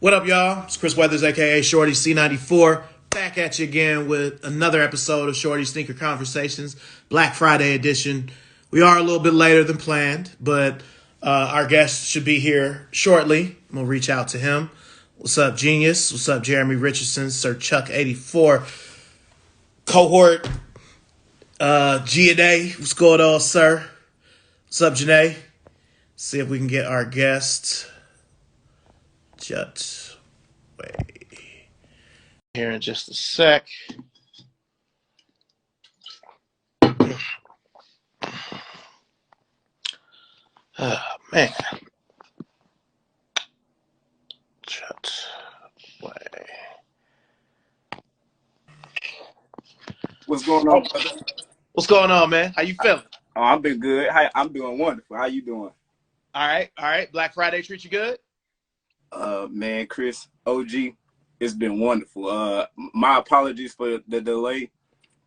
What up, y'all? It's Chris Weathers, aka Shorty C94, back at you again with another episode of Shorty Sneaker Conversations, Black Friday edition. We are a little bit later than planned, but our guest should be here shortly. I'm gonna reach out to him. What's up, Genius? What's up, Jeremy Richardson, Sir Chuck84, cohort G&A. What's going on, sir? What's up, Janae? See if we can get our guest. Just wait here in just a sec. Oh, man. Just wait. What's going on, brother? What's going on, man? How you feeling? Oh, I've been good. I'm doing wonderful. How you doing? All right. Black Friday treat you good? Man, Chris, OG, it's been wonderful. My apologies for the delay,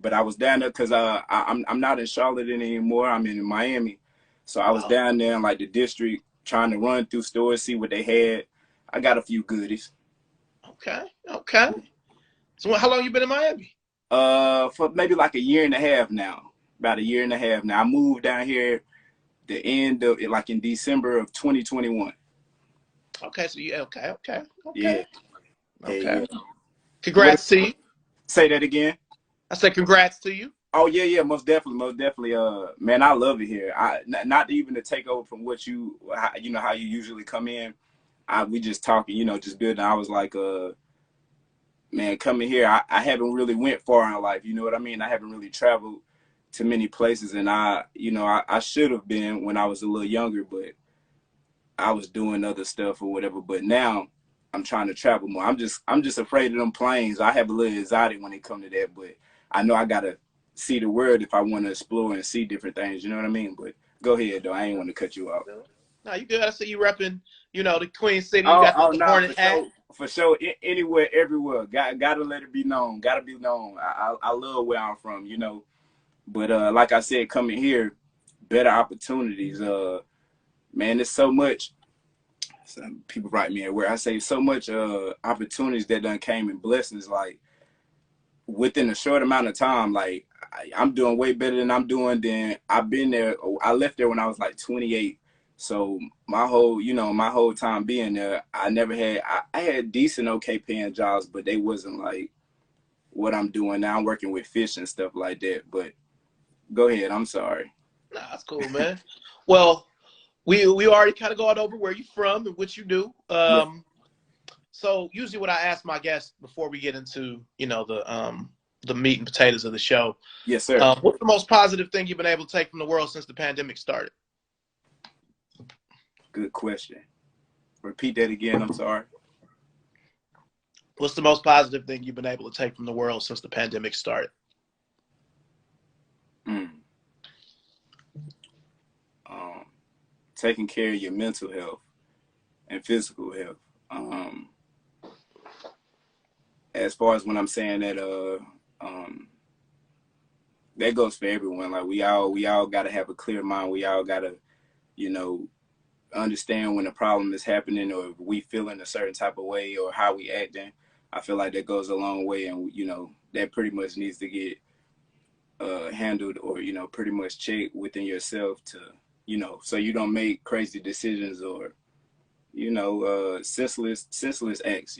but I was down there because I'm not in Charlotte anymore. I'm in Miami, so I was down there in like the district trying to run through stores, see what they had. I got a few goodies. Okay. So how long you been in Miami? For maybe like a year and a half now. About a year and a half now. I moved down here the end of it, like in December of 2021. Okay, so you okay. Yeah. Okay. Congrats to you. Say that again. I said congrats to you. Oh yeah, most definitely. Man, I love it here. Not even to take over from what how you usually come in. We just talking, just building. I was like, man, coming here, I haven't really went far in life. You know what I mean? I haven't really traveled to many places, and I should have been when I was a little younger, but I was doing other stuff or whatever. But now I'm trying to travel more. I'm just afraid of them planes. I have a little anxiety when it comes to that, but I know I gotta see the world if I want to explore and see different things. You know what I mean? But go ahead though. I ain't want to cut you off. No, you good. I see you repping, the Queen City. You got the Hornet hat. For sure. Anywhere, everywhere. Gotta let it be known. Gotta be known. I love where I'm from. But like I said, coming here, better opportunities. Man, there's so much. Some people write me where I say so much opportunities that done came in blessings, like within a short amount of time. Like I'm doing way better than I'm doing than I've been there. I left there when I was like 28. So my whole time being there, I never had. I had decent, okay paying jobs, but they wasn't like what I'm doing now. I'm working with fish and stuff like that. But go ahead. I'm sorry. Nah, that's cool, man. Well, we already kind of gone over where you from and what you do. So usually what I ask my guests before we get into, the meat and potatoes of the show. Yes, sir. What's the most positive thing you've been able to take from the world since the pandemic started? Good question. Repeat that again. I'm sorry. What's the most positive thing you've been able to take from the world since the pandemic started? Taking care of your mental health and physical health. As far as when I'm saying that, that goes for everyone. Like we all got to have a clear mind. We all got to, understand when a problem is happening, or if we feeling a certain type of way, or how we acting. I feel like that goes a long way, and that pretty much needs to get handled, or pretty much checked within yourself to so you don't make crazy decisions or senseless acts.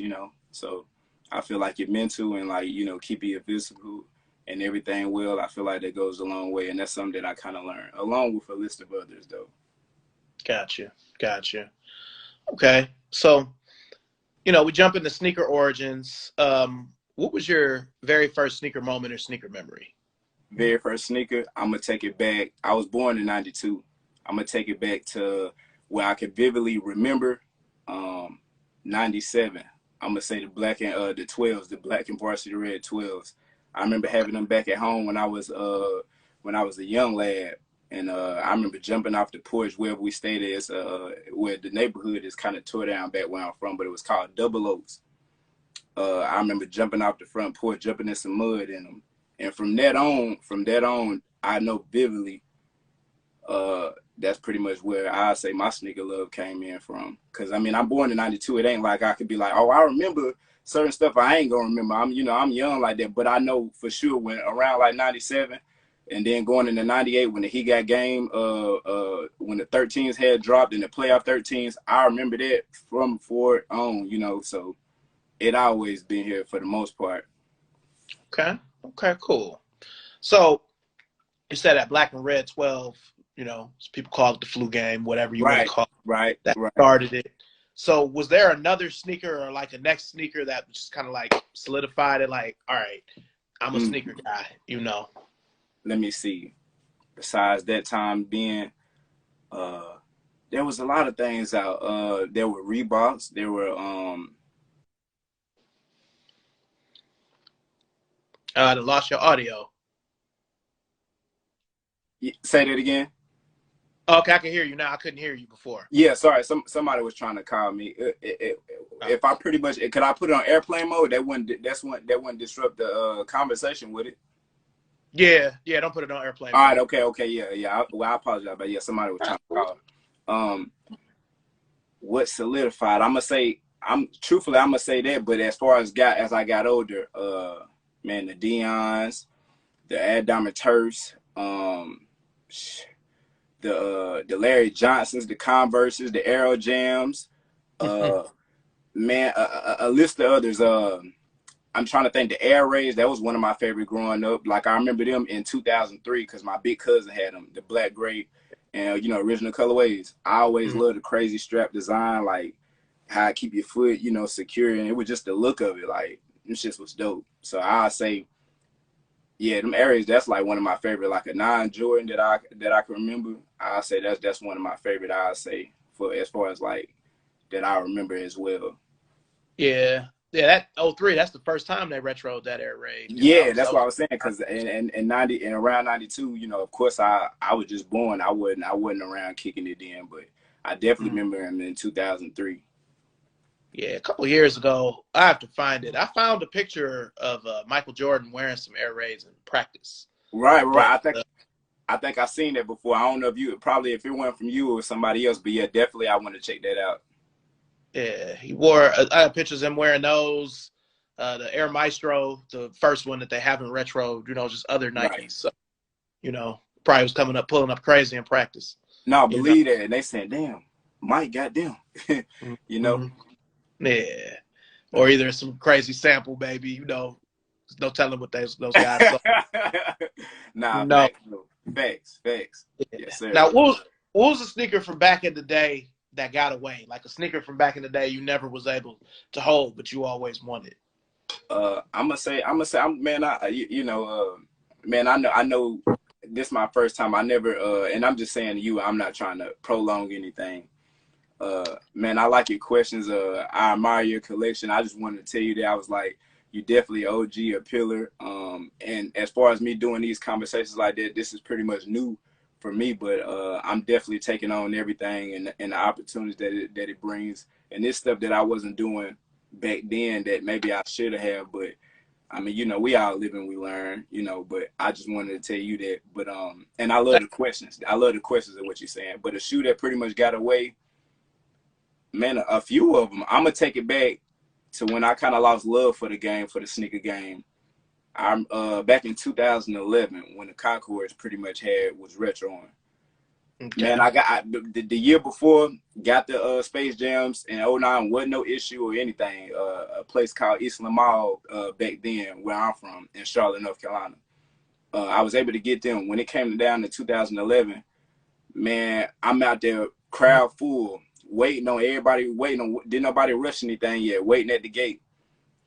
So I feel like your mental and like keeping your physical and everything well, I feel like that goes a long way, and that's something that I kind of learned along with a list of others though. Gotcha. Okay, so we jump into sneaker origins. What was your very first sneaker moment or sneaker memory? Very first sneaker, I'm gonna take it back. I was born in '92. I'm gonna take it back to where I can vividly remember. '97. I'm gonna say the black and the 12s, the black and varsity red 12s. I remember having them back at home when I was a young lad, and I remember jumping off the porch wherever we stayed at. Where the neighborhood is kind of tore down back where I'm from, but it was called Double Oaks. I remember jumping off the front porch, jumping in some mud in them, and from that on, I know vividly that's pretty much where I say my sneaker love came in from. Cause I mean, I'm born in '92. It ain't like I could be like, oh, I remember certain stuff. I ain't gonna remember. I'm young like that, but I know for sure when around like '97, and then going into '98 when the He Got Game, when the 13s had dropped in the playoff 13s, I remember that from forward on. So it always been here for the most part. Okay. Okay. Cool. So you said that black and red 12. People call it the flu game, whatever you want to Right, call it. right, That right. started it. So was there another sneaker or like a next sneaker that just kind of like solidified it? Like, all right, I'm a sneaker guy. Let me see. Besides that time being, there was a lot of things out. There were Reeboks. There were I lost your audio. Say that again. Okay, I can hear you now. I couldn't hear you before. Yeah, sorry. Somebody was trying to call me. If I pretty much could I put it on airplane mode? That wouldn't disrupt the conversation, would it? Yeah. Don't put it on airplane All mode. right. Okay. Yeah. I apologize, but yeah, somebody was trying to call. What solidified? I'm gonna say that. But as far as I got older, man, the Deons, the Adam and Turfs, the Larry Johnsons, the Converses, the Aero Jams, man, a list of others. I'm trying to think. The Air Rays, that was one of my favorite growing up. Like I remember them in 2003 because my big cousin had them, the black, gray, and original colorways. I always loved the crazy strap design, like how I keep your foot, secure, and it was just the look of it. Like this shit was dope. So I say, yeah, them areas. That's like one of my favorite, like a non-Jordan that I can remember. I say that's one of my favorite. I say for as far as like that I remember as well. Yeah. That 03, that's the first time they retroed that Air Raid. Yeah, that's what I was saying. Because in 90 and around 92, of course I was just born. I wasn't around kicking it in, but I definitely remember him in 2003. Yeah, a couple of years ago, I have to find it. I found a picture of Michael Jordan wearing some Air Raids in practice. Right. But, I think I've seen that before. I don't know if it went from you or somebody else, but yeah, definitely I want to check that out. Yeah, he wore. I have pictures of him wearing those. The Air Maestro, the first one that they haven't retro. Just other Nikes. Right. So, probably was pulling up crazy in practice. No, believe that. And they saying, "Damn, Mike got them." Yeah, or either some crazy sample, baby. There's no telling what those guys saw. Nah, No. Facts. Yeah. Yes, sir. Now, what was a sneaker from back in the day that got away? Like a sneaker from back in the day you never was able to hold, but you always wanted. I'm gonna say, man, man, I know this is my first time. I never, and I'm just saying to you, I'm not trying to prolong anything. Man, I like your questions. I admire your collection. I just wanted to tell you that I was like, you definitely OG, a pillar. And as far as me doing these conversations like that, this is pretty much new for me, but I'm definitely taking on everything and the opportunities that it brings. And this stuff that I wasn't doing back then that maybe I should have, but I mean, we all live and we learn, but I just wanted to tell you that. But and I love the questions. I love the questions of what you're saying. But a shoe that pretty much got away, man, a few of them. I'm gonna take it back to when I kind of lost love for the game, for the sneaker game. I'm back in 2011 when the Concords pretty much was retro on. Okay. Man, the year before got the Space Jams in 09, wasn't no issue or anything. A place called Eastland Mall back then, where I'm from, in Charlotte, North Carolina. I was able to get them when it came down to 2011. Man, I'm out there, crowd full, waiting on everybody, didn't nobody rush anything yet, waiting at the gate.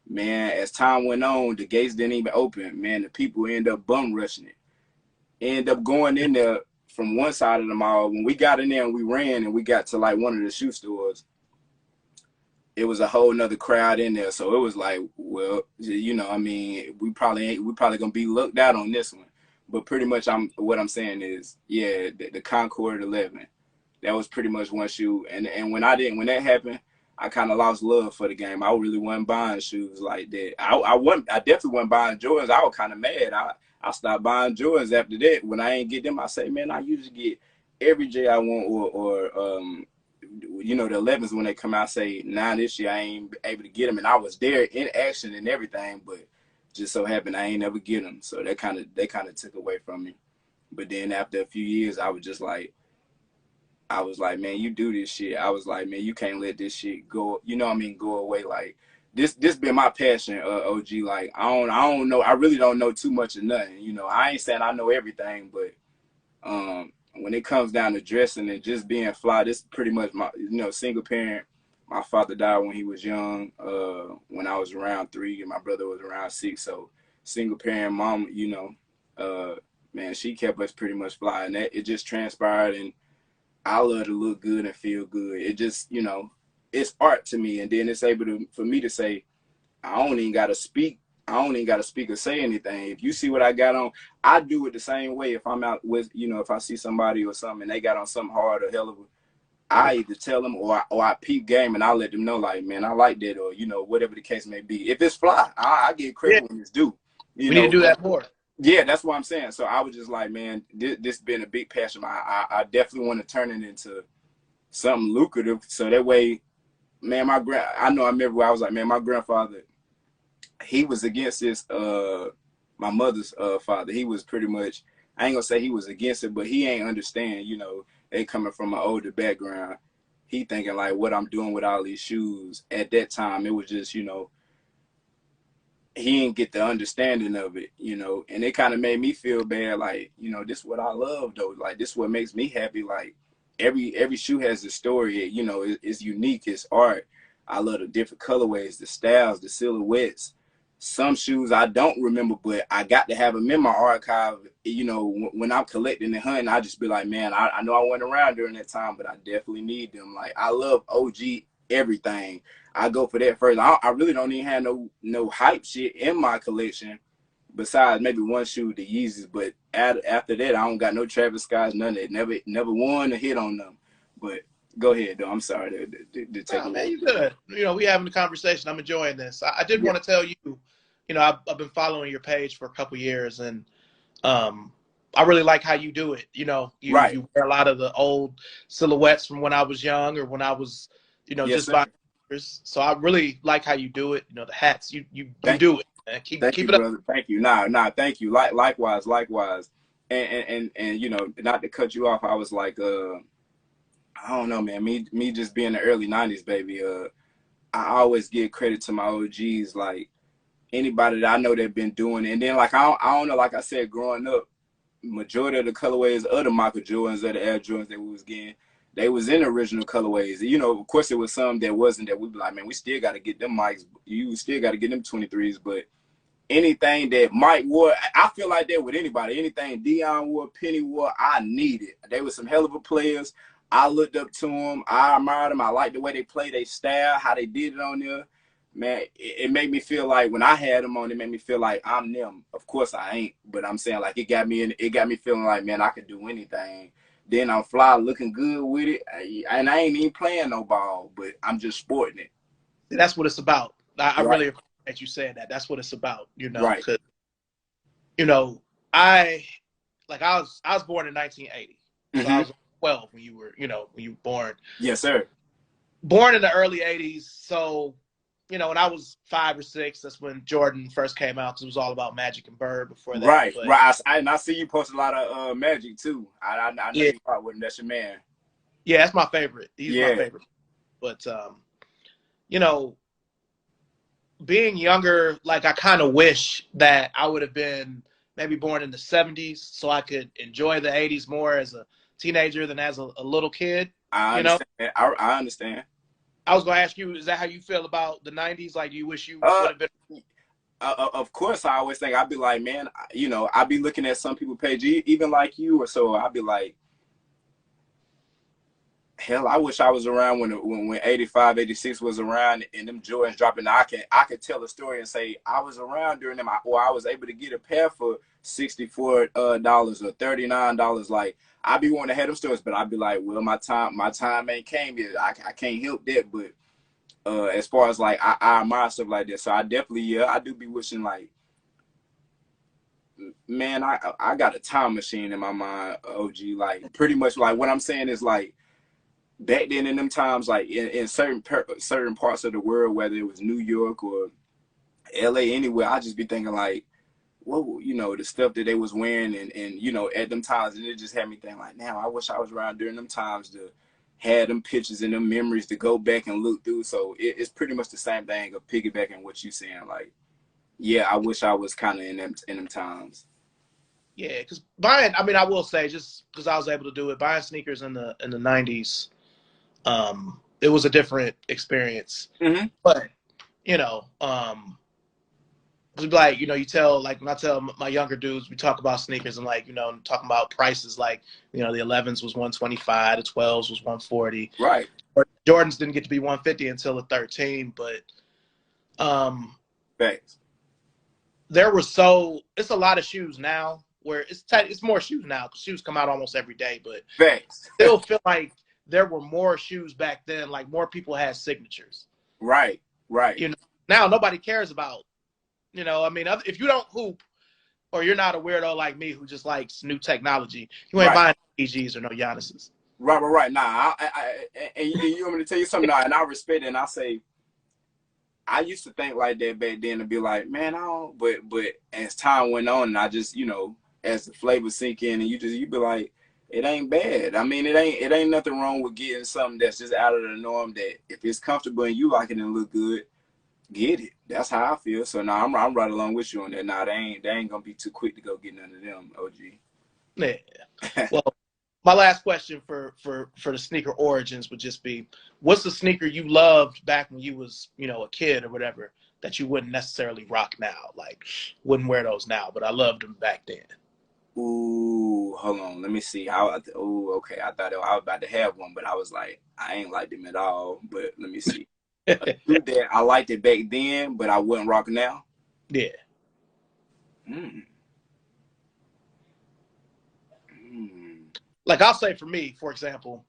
Man, as time went on, the gates didn't even open. Man, the people end up bum rushing it. End up going in there from one side of the mall. When we got in there and we ran and we got to like one of the shoe stores, it was a whole nother crowd in there. So it was like, well, I mean, we probably gonna be looked out on this one. But pretty much what I'm saying is, yeah, the Concord 11, that was pretty much one shoe. And when that happened, I kind of lost love for the game. I really wasn't buying shoes like that. I definitely wasn't buying Jordans. I was kind of mad. I stopped buying Jordans after that. When I ain't get them, I say, man, I usually get every J I want or you know, the 11s when they come out say, nah, this year I ain't able to get them, and I was there in action and everything, but just so happened I ain't never get them, so that kind of took away from me. But then after a few years, I was like, man, you do this shit. I was like, man, you can't let this shit go. You know what I mean? Go away. Like this been my passion, OG. Like I don't know. I really don't know too much of nothing. You know, I ain't saying I know everything, but when it comes down to dressing and just being fly, this is pretty much my, you know, single parent. My father died when he was young, when I was around 3, and my brother was around 6. So single parent mom, you know, man, she kept us pretty much fly, and that it just transpired. And I love to look good and feel good. It just, you know, it's art to me. And then it's able to, for me to say, I don't even got to speak. I don't even got to speak or say anything. If you see what I got on, I do it the same way. If I'm out with, you know, if I see somebody or something and they got on something hard or hell of a, I either tell them or I peep game and I let them know, like, man, I like that, or, you know, whatever the case may be. If it's fly, I get Yeah, credit when it's due. You we need to know, do that more. yeah, that's what I'm saying. So I was just like, man, this been a big passion. I definitely want to turn it into something lucrative. So that way, man, I know I remember where I was like, man, my grandfather, he was against this, my mother's father. He was pretty much, I ain't gonna say he was against it, but he ain't understand, you know, they coming from an older background. He thinking like what I'm doing with all these shoes. At that time, it was just, you know, he didn't get the understanding of it, you know, and it kind of made me feel bad. Like, you know, this is what I love though. Like, this is what makes me happy. Like, every shoe has a story. You know, it's unique. It's art. I love the different colorways, the styles, the silhouettes. Some shoes I don't remember, but I got to have them in my archive. You know, when I'm collecting and hunting, I just be like, man, I know I wasn't around during that time, but I definitely need them. Like, I love OG everything. I go for that first. I really don't even have no hype shit in my collection, besides maybe one shoe, the Yeezys. But after that, I don't got no Travis Scott's, none of it. Never won a hit on them. But go ahead, though. I'm sorry to take Oh, man, away. you good. You know, we having a conversation. I'm enjoying this. I did Yeah, want to tell you, you know, I've been following your page for a couple years, and um, I really like how you do it. You know, right. you wear a lot of the old silhouettes from when I was young or when I was, you know, Yes, just sir. by. So I really like how you do it. You know, the hats, you Thank do it, man. Thank Keep you, it up. brother. Thank you. Thank you. Likewise. And you know, not to cut you off, I was like, I don't know, man. Me just being the early '90s baby. I always give credit to my OGs, like anybody that I know that been doing it. And then like I don't know, like I said, growing up, majority of the colorways of the Michael Jordans or the Air Jordans that we was getting, they was in original colorways. You know, of course, it was some that wasn't, that we be like, man, we still got to get them mics. You still got to get them 23s, but anything that Mike wore, I feel like that with anybody. Anything Dion wore, Penny wore, I needed. They were some hell of a players. I looked up to them. I admired them. I liked the way they played, their style, how they did it on there. Man, it made me feel like when I had them on, it made me feel like I'm them. Of course I ain't, but I'm saying like it got me feeling like, man, I could do anything. Then I'm fly, looking good with it, and I ain't even playing no ball, but I'm just sporting it. That's what it's about. I Right, really appreciate you saying that. That's what it's about. You know, right. because you know, I was born in 1980, so I Hmm. was 12 when you were born. Yes, sir. Born in the early 80s, so you know, when I was 5 or 6, that's when Jordan first came out because it was all about Magic and Bird before that. Right, But right. And I see you post a lot of Magic too. I know yeah, you part with him. That's your man. yeah, that's my favorite. He's my Yeah. favorite. But you know, being younger, like I kind of wish that I would have been maybe born in the 70s so I could enjoy the 80s more as a teenager than as a little kid. I You know, understand. I understand. I was going to ask you, is that how you feel about the 90s? Like, do you wish you Uh, would have been? of course, I always think I'd be like, man, you know, I'd be looking at some people page, even like you or so. I'd be like, hell, I wish I was around when 85, 86 was around and them Jordans dropping. I could tell a story and say I was around during them, or I was able to get a pair for $64 or $39. Like I'd be wanting to have them stores, but I'd be like, well, my time ain't came yet. I can't help that. But as far as like I admire stuff like that, so I definitely, yeah, I do be wishing like Man, I got a time machine in my mind, OG. Like pretty much, like what I'm saying is like back then in them times, like in certain parts of the world, whether it was New York or LA, anywhere, I just be thinking like, whoa, you know, the stuff that they was wearing and you know at them times, and it just had me thinking like, now I wish I was around during them times to had them pictures and them memories to go back and look through. So it's pretty much the same thing of piggybacking what you saying. Like, yeah, I wish I was kind of in them times. Yeah, because buying, I mean, I will say, just because I was able to do it, buying sneakers in the '90s, it was a different experience. Mm-hmm. But you know, like you tell, like when I tell my younger dudes, we talk about sneakers and like talking about prices, like the 11s was 125, the 12s was 140. Right. Jordans didn't get to be 150 until the 13, but Thanks. it's a lot of shoes now where it's more shoes now because shoes come out almost every day, but Thanks. still feel like there were more shoes back then, like more people had signatures. Right. Now nobody cares about, I mean, if you don't hoop or you're not a weirdo like me who just likes new technology, you ain't buying EGs or no Giannis's. Right. Nah, and you want me to tell you something now, and I respect it, and I say, I used to think like that back then to be like, man, I don't, but as time went on, and I just, as the flavor sink in, and you be like, it ain't bad. I mean, it ain't nothing wrong with getting something that's just out of the norm. That if it's comfortable and you like it and look good, get it. That's how I feel. So now I'm right along with you on that. Now they ain't gonna be too quick to go get none of them, OG. Yeah. Well, my last question for the sneaker origins would just be, what's the sneaker you loved back when you was a kid or whatever that you wouldn't necessarily rock now? Like, wouldn't wear those now, but I loved them back then. Ooh, hold on. Let me see. Okay. I thought I was about to have one, but I was like, I ain't like them at all. But let me see. That I liked it back then, but I wouldn't rock now. Yeah. Like I'll say for me, for example,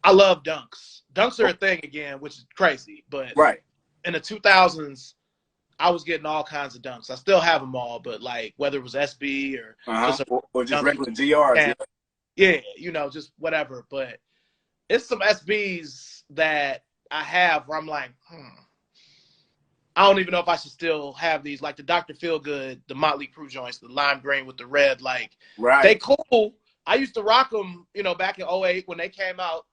I love dunks. Dunks are a thing again, which is crazy. But in the 2000s, I was getting all kinds of dunks. I still have them all, but like whether it was SB or just regular GRs. Yeah, just whatever. But it's some SBs that I have where I'm like, I don't even know if I should still have these. Like the Dr. Feelgood, the Motley Crue joints, the lime green with the red. Like, they cool. I used to rock them, back in 2008 when they came out.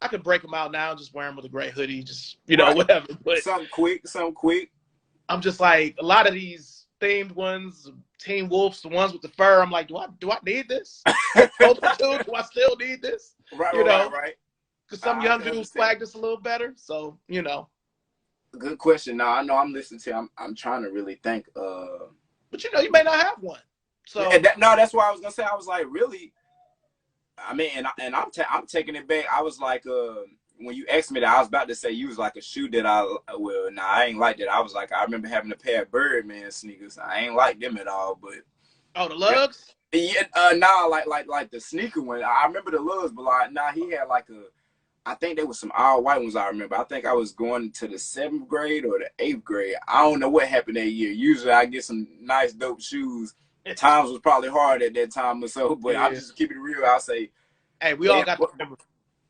I could break them out now and just wear them with a gray hoodie, just, whatever. But something quick. I'm just like, a lot of these themed ones, Teen Wolves, the ones with the fur, I'm like, do I need this? Do I still need this? Right. Because some young dudes flagged us a little better. So, Good question. Now I know I'm listening to. I'm trying to really think. But you may not have one. So that's why I was gonna say. I was like, really. I mean, and I'm taking it back. I was like, when you asked me that, I was about to say you was like a shoe that I ain't like that. I was like, I remember having a pair of Birdman sneakers. I ain't like them at all, but the lugs. Yeah, like the sneaker one. I remember the lugs, but he had like I think there was some all white ones. I remember. I think I was going to the 7th grade or the 8th grade. I don't know what happened that year. Usually I get some nice dope shoes. Times was probably hard at that time or so, but I'm just keeping it real. I'll say, hey, we all got the memories.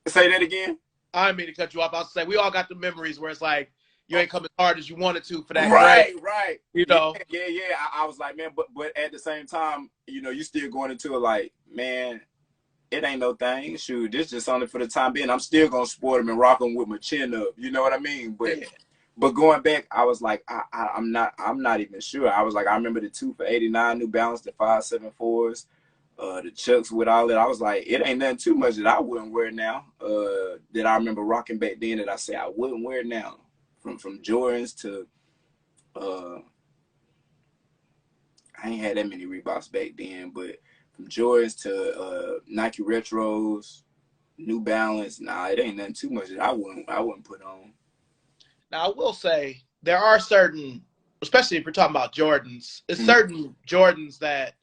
Say that again. I didn't mean to cut you off. I'll say we all got the memories where it's like you ain't come as hard as you wanted to for that. Right. Yeah. I was like, man, but at the same time, you still going into it like, man, it ain't no thing. Shoot, this just only for the time being. I'm still gonna sport them and rock them with my chin up. You know what I mean? But going back, I was like, I'm not even sure. I was like, I remember the 2 for $89 New Balance, the 574s, the Chucks with all that. I was like, it ain't nothing too much that I wouldn't wear now. That I remember rocking back then that I say I wouldn't wear now. From Jordans to I ain't had that many Reeboks back then, but from Jordans to Nike Retros, New Balance, it ain't nothing too much that I wouldn't put on. Now, I will say there are certain, especially if you're talking about Jordans, it's certain Jordans that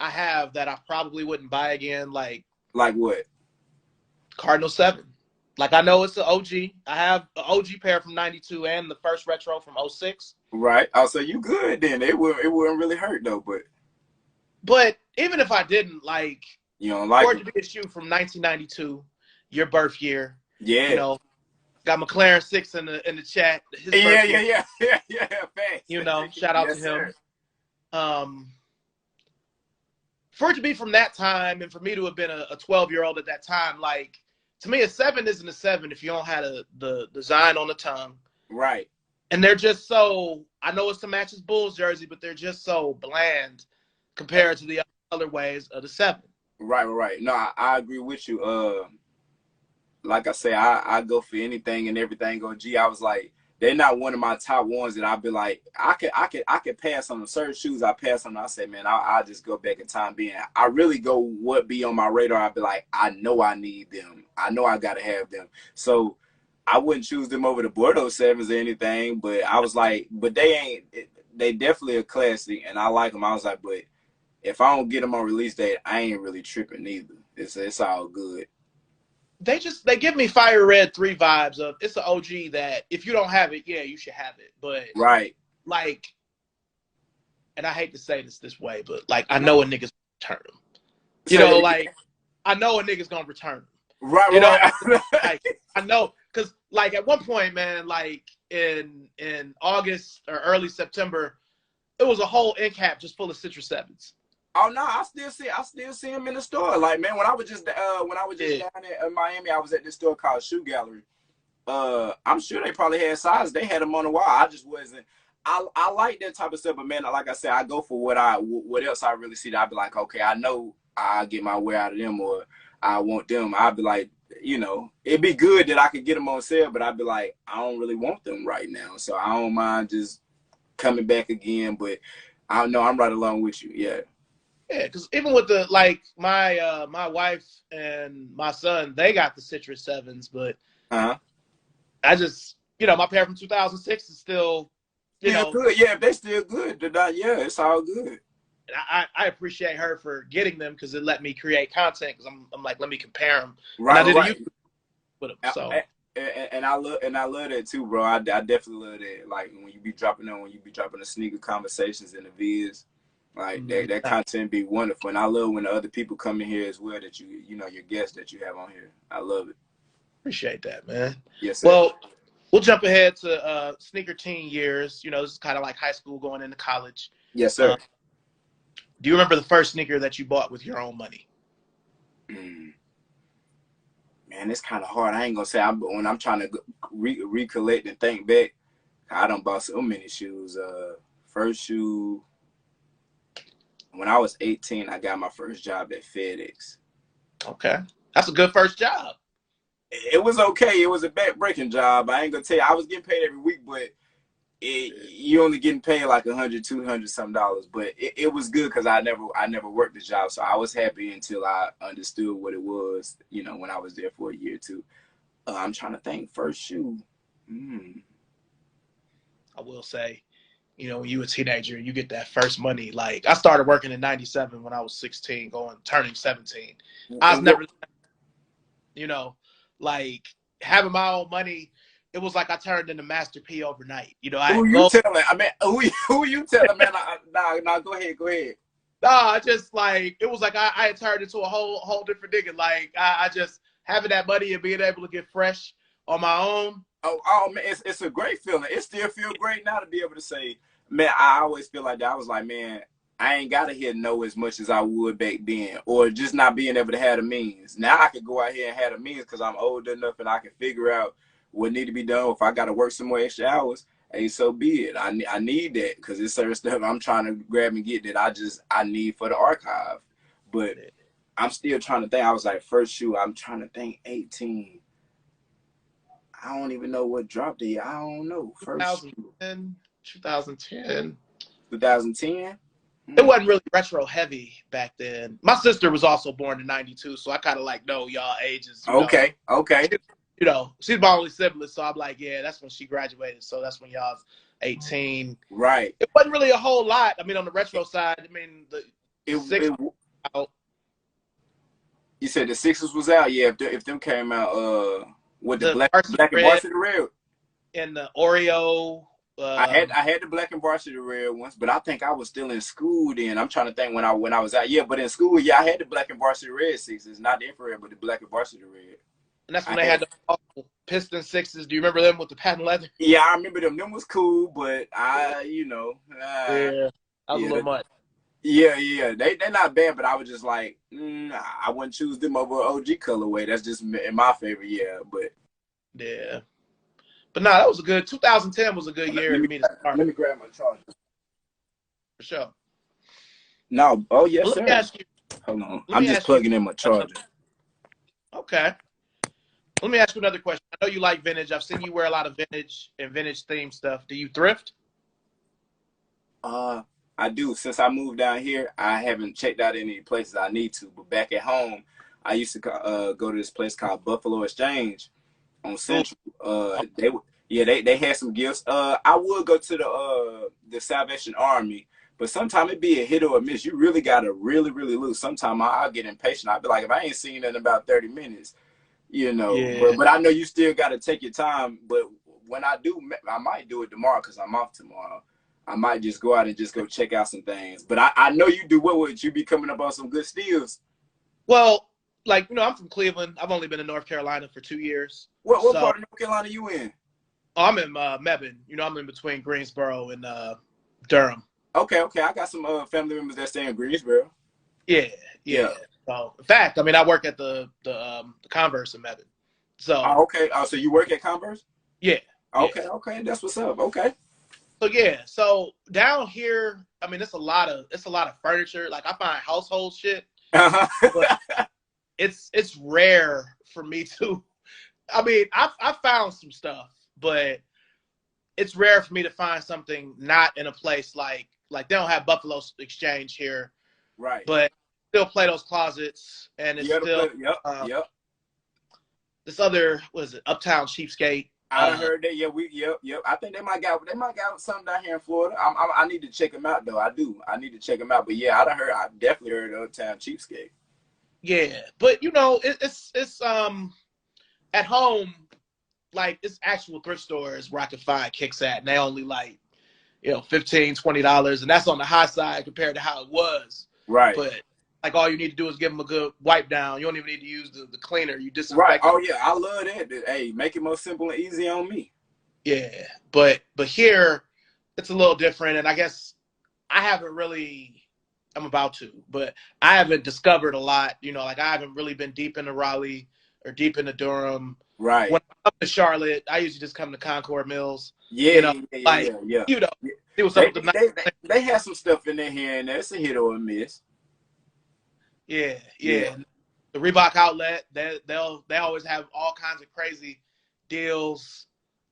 I have that I probably wouldn't buy again. Like what? Cardinal 7. Like, I know it's an OG. I have an OG pair from 92 and the first retro from '06. Right. Oh, so you good then. It wouldn't really hurt though, But even if I didn't, like, you don't like for it them. to be a shoe from 1992, your birth year, you Yeah. know, got McLaren 6 in the chat, his Yeah, birth yeah, year, yeah, yeah, yeah. you Facts. know, shout out to Yes, him. sir. Um, for it to be from that time and for me to have been a 12-year-old at that time, like, to me, a 7 isn't a 7 if you don't have the design on the tongue. Right. And they're just so, I know it's the matches Bulls jersey, but they're just so bland compared to the other ways of the 7. Right. No, I agree with you. Like I say, I go for anything and everything on G. I was like, they're not one of my top ones that I'd be like, I could pass on the certain shoes. I pass on. I say, man, I'll just go back in time being. I really go what be on my radar. I'd be like, I know I need them. I know I gotta have them. So I wouldn't choose them over the Bordeaux sevens or anything. But I was like, but they ain't. They definitely are classy, and I like them. I was like, but if I don't get them on release date, I ain't really tripping either. It's all good. They give me Fire Red 3 vibes of it's an OG that if you don't have it, yeah, you should have it. But Right. like, and I hate to say this way, but like I know a nigga's gonna return them. You know, like I know a nigga's gonna return them. Right, You know, right. like I know because like at one point, man, like in August or early September, it was a whole end cap just full of Citrus 7s. Oh no, I still see him in the store. Like man, when I was just Yeah. down in Miami, I was at this store called Shoe Gallery. I'm sure they probably had sizes. They had them on the wall. I just wasn't. I like that type of stuff, but man, like I said, I go for what else I really see. That I'd be like, okay, I know I get my way out of them, or I want them. I'd be like, it'd be good that I could get them on sale, but I'd be like, I don't really want them right now, so I don't mind just coming back again. But I know I'm right along with you. Yeah. Yeah, because even with the like my wife and my son, they got the Citrus 7s, but Uh-huh. I just my pair from 2006 is still Still good. Yeah, if they still good, they're not, yeah, it's all good. I appreciate her for getting them because it let me create content because I'm like let me compare them and I Right, did a right. YouTube with them so And I love that too, bro. I definitely love that. Like when you be dropping the sneaker conversations and the vids, like that content be wonderful. And I love when the other people come in here as well that your guests that you have on here. I love it. appreciate that, man. Yes, sir. Well, we'll jump ahead to sneaker teen years. This is kind of like high school going into college. Yes, sir. Do you remember the first sneaker that you bought with your own money? Man, it's kind of hard. I ain't gonna say when I'm trying to recollect and think back. I done bought so many shoes. First shoe when I was 18, I got my first job at FedEx. Okay, that's a good first job. It was okay. It was a back-breaking job. I ain't gonna tell you. I was getting paid every week, but you only getting paid like $100, $200 some dollars. But it was good because I never worked the job, so I was happy until I understood what it was. When I was there for a year or two. I'm trying to think. First shoe. I will say, when you a teenager, you get that first money. Like I started working in '97 when I was 16, turning 17. I was never, like having my own money. It was like I turned into Master P overnight. Who you telling? I mean, who you telling, man? Nah, go ahead. Nah, just like it was like I had turned into a whole different nigga. Like I just having that money and being able to get fresh on my own. Oh man, it's a great feeling. It still feels great now to be able to say, man, I always feel like that. I was like, man, I ain't gotta hear no as much as I would back then, or just not being able to have the means. Now I can go out here and have the means because I'm old enough and I can figure out what need to be done. If I gotta work some more extra hours, hey, so be it. I need that because it's certain stuff I'm trying to grab and get that I need for the archive. But I'm still trying to think. I was like, first shoe, I'm trying to think 18. I don't even know what dropped it. I don't know. First 2010. 2010? It wasn't really retro heavy back then. My sister was also born in '92, so I kind of like know y'all ages. Okay. She's my only sibling, so I'm like, yeah, that's when she graduated. So that's when y'all's 18. Right. It wasn't really a whole lot. I mean, on the retro side, I mean, out. You said the Sixers was out. Yeah, if them came out, With the The varsity black and red varsity red. and the Oreo. I had the black and varsity red once, but I think I was still in school then. I'm trying to think when I was out. Yeah, but in school, yeah, I had the black and varsity red sixes, not the infrared, but the black and varsity red. And that's when I they had had. the Piston sixes. Do you remember them with the patent leather? Yeah, I remember them. Them was cool, but Yeah, that was a yeah, little much. yeah. They're not bad, but I was just like, I wouldn't choose them over OG colorway. That's just in my favor. Yeah, but Yeah, but no, that was a good. 2010 was a good year to me to start let me grab my charger. for sure. No, oh yes, Well, let sir. me ask you. Hold on, Let I'm me just ask you. plugging in my charger. Okay. Let me ask you another question. I know you like vintage. I've seen you wear a lot of vintage and vintage themed stuff. Do you thrift? I do. Since I moved down here, I haven't checked out any places I need to. But back at home, I used to go to this place called Buffalo Exchange on Ooh, Central. They had some gifts. I would go to the Salvation Army, but sometimes it be a hit or a miss. You really gotta really look. Sometimes I'll get impatient. I'll be like, if I ain't seen it in about 30 minutes, yeah. But I know you still gotta take your time. But when I do, I might do it tomorrow because I'm off tomorrow. I might just go out and just go check out some things. But I know you do. What would you be coming up on some good steals? Well, like I'm from Cleveland. I've only been in North Carolina for 2 years. What So part of North Carolina you in? I'm in Mebane. I'm in between Greensboro and Durham. Okay. I got some family members that stay in Greensboro. Yeah, yeah. Yeah. So in fact, I work at the Converse in Mebane. So Oh, okay. Oh, so you work at Converse? yeah, yeah. Okay. That's what's up. Okay. So yeah, so down here, it's a lot of furniture. Like I find household shit, but Uh-huh. it's rare for me to. I found some stuff, but it's rare for me to find something not in a place like they don't have Buffalo Exchange here, Right. but still Plato's Closets, and it's Yeah, still yep. this other what is it, Uptown Cheapskate. I done heard that. Yeah, yep. I think they might got something down here in Florida. I need to check them out though. I do. I need to check them out. But yeah, I definitely heard of Uptown Cheapskate. Yeah, but it's at home, like it's actual thrift stores where I can find kicks at, and they only like $15-$20, and that's on the high side compared to how it was. Right. But like all you need to do is give them a good wipe down. You don't even need to use the cleaner. You Right. disinfect Oh it. yeah, I love that. Hey, make it more simple and easy on me. Yeah, but here it's a little different, and I guess I haven't really. I'm about to, but I haven't discovered a lot. Like I haven't really been deep into Raleigh or deep into Durham. Right. When I come to Charlotte, I usually just come to Concord Mills. Yeah. See what's up with the night. They have some stuff in there here and there. It's a hit or a miss. Yeah. Yeah. The Reebok outlet, they always have all kinds of crazy deals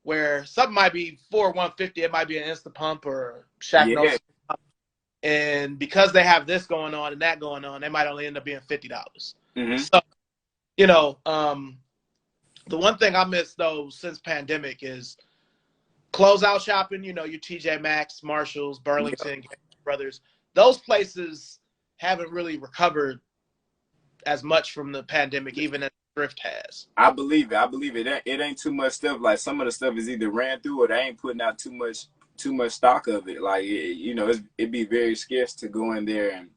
where something might be for $150, it might be an Insta Pump or Shaq Yeah. No. And because they have this going on and that going on, they might only end up being $50. Mm-hmm. So, the one thing I miss though since pandemic is closeout shopping. Your TJ Maxx, Marshalls, Burlington, Brothers. Those places haven't really recovered as much from the pandemic, even as thrift has. I believe it. It ain't too much stuff. Like some of the stuff is either ran through or they ain't putting out too much stock of it. Like it'd be very scarce to go in there and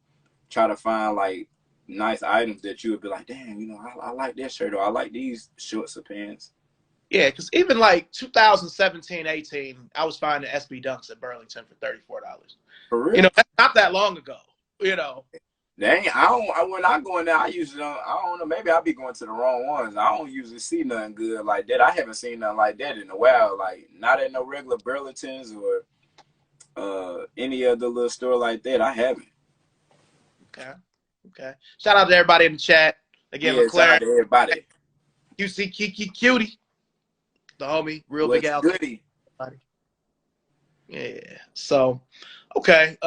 try to find like nice items that you would be like, damn, I like that shirt or I like these shorts or pants. Yeah, because even like 2017, 18, I was finding SB Dunks at Burlington for $34. For real? That's not that long ago. Dang, when I go in there, I usually don't. I don't know. Maybe I'll be going to the wrong ones. I don't usually see nothing good like that. I haven't seen nothing like that in a while. Like not at no regular Burlingtons or any other little store like that. I haven't. Okay. Shout out to everybody in the chat. Again, Yeah, shout out to everybody. QC Kiki Cutie, the homie, real What's big out. goody? Yeah. So, okay.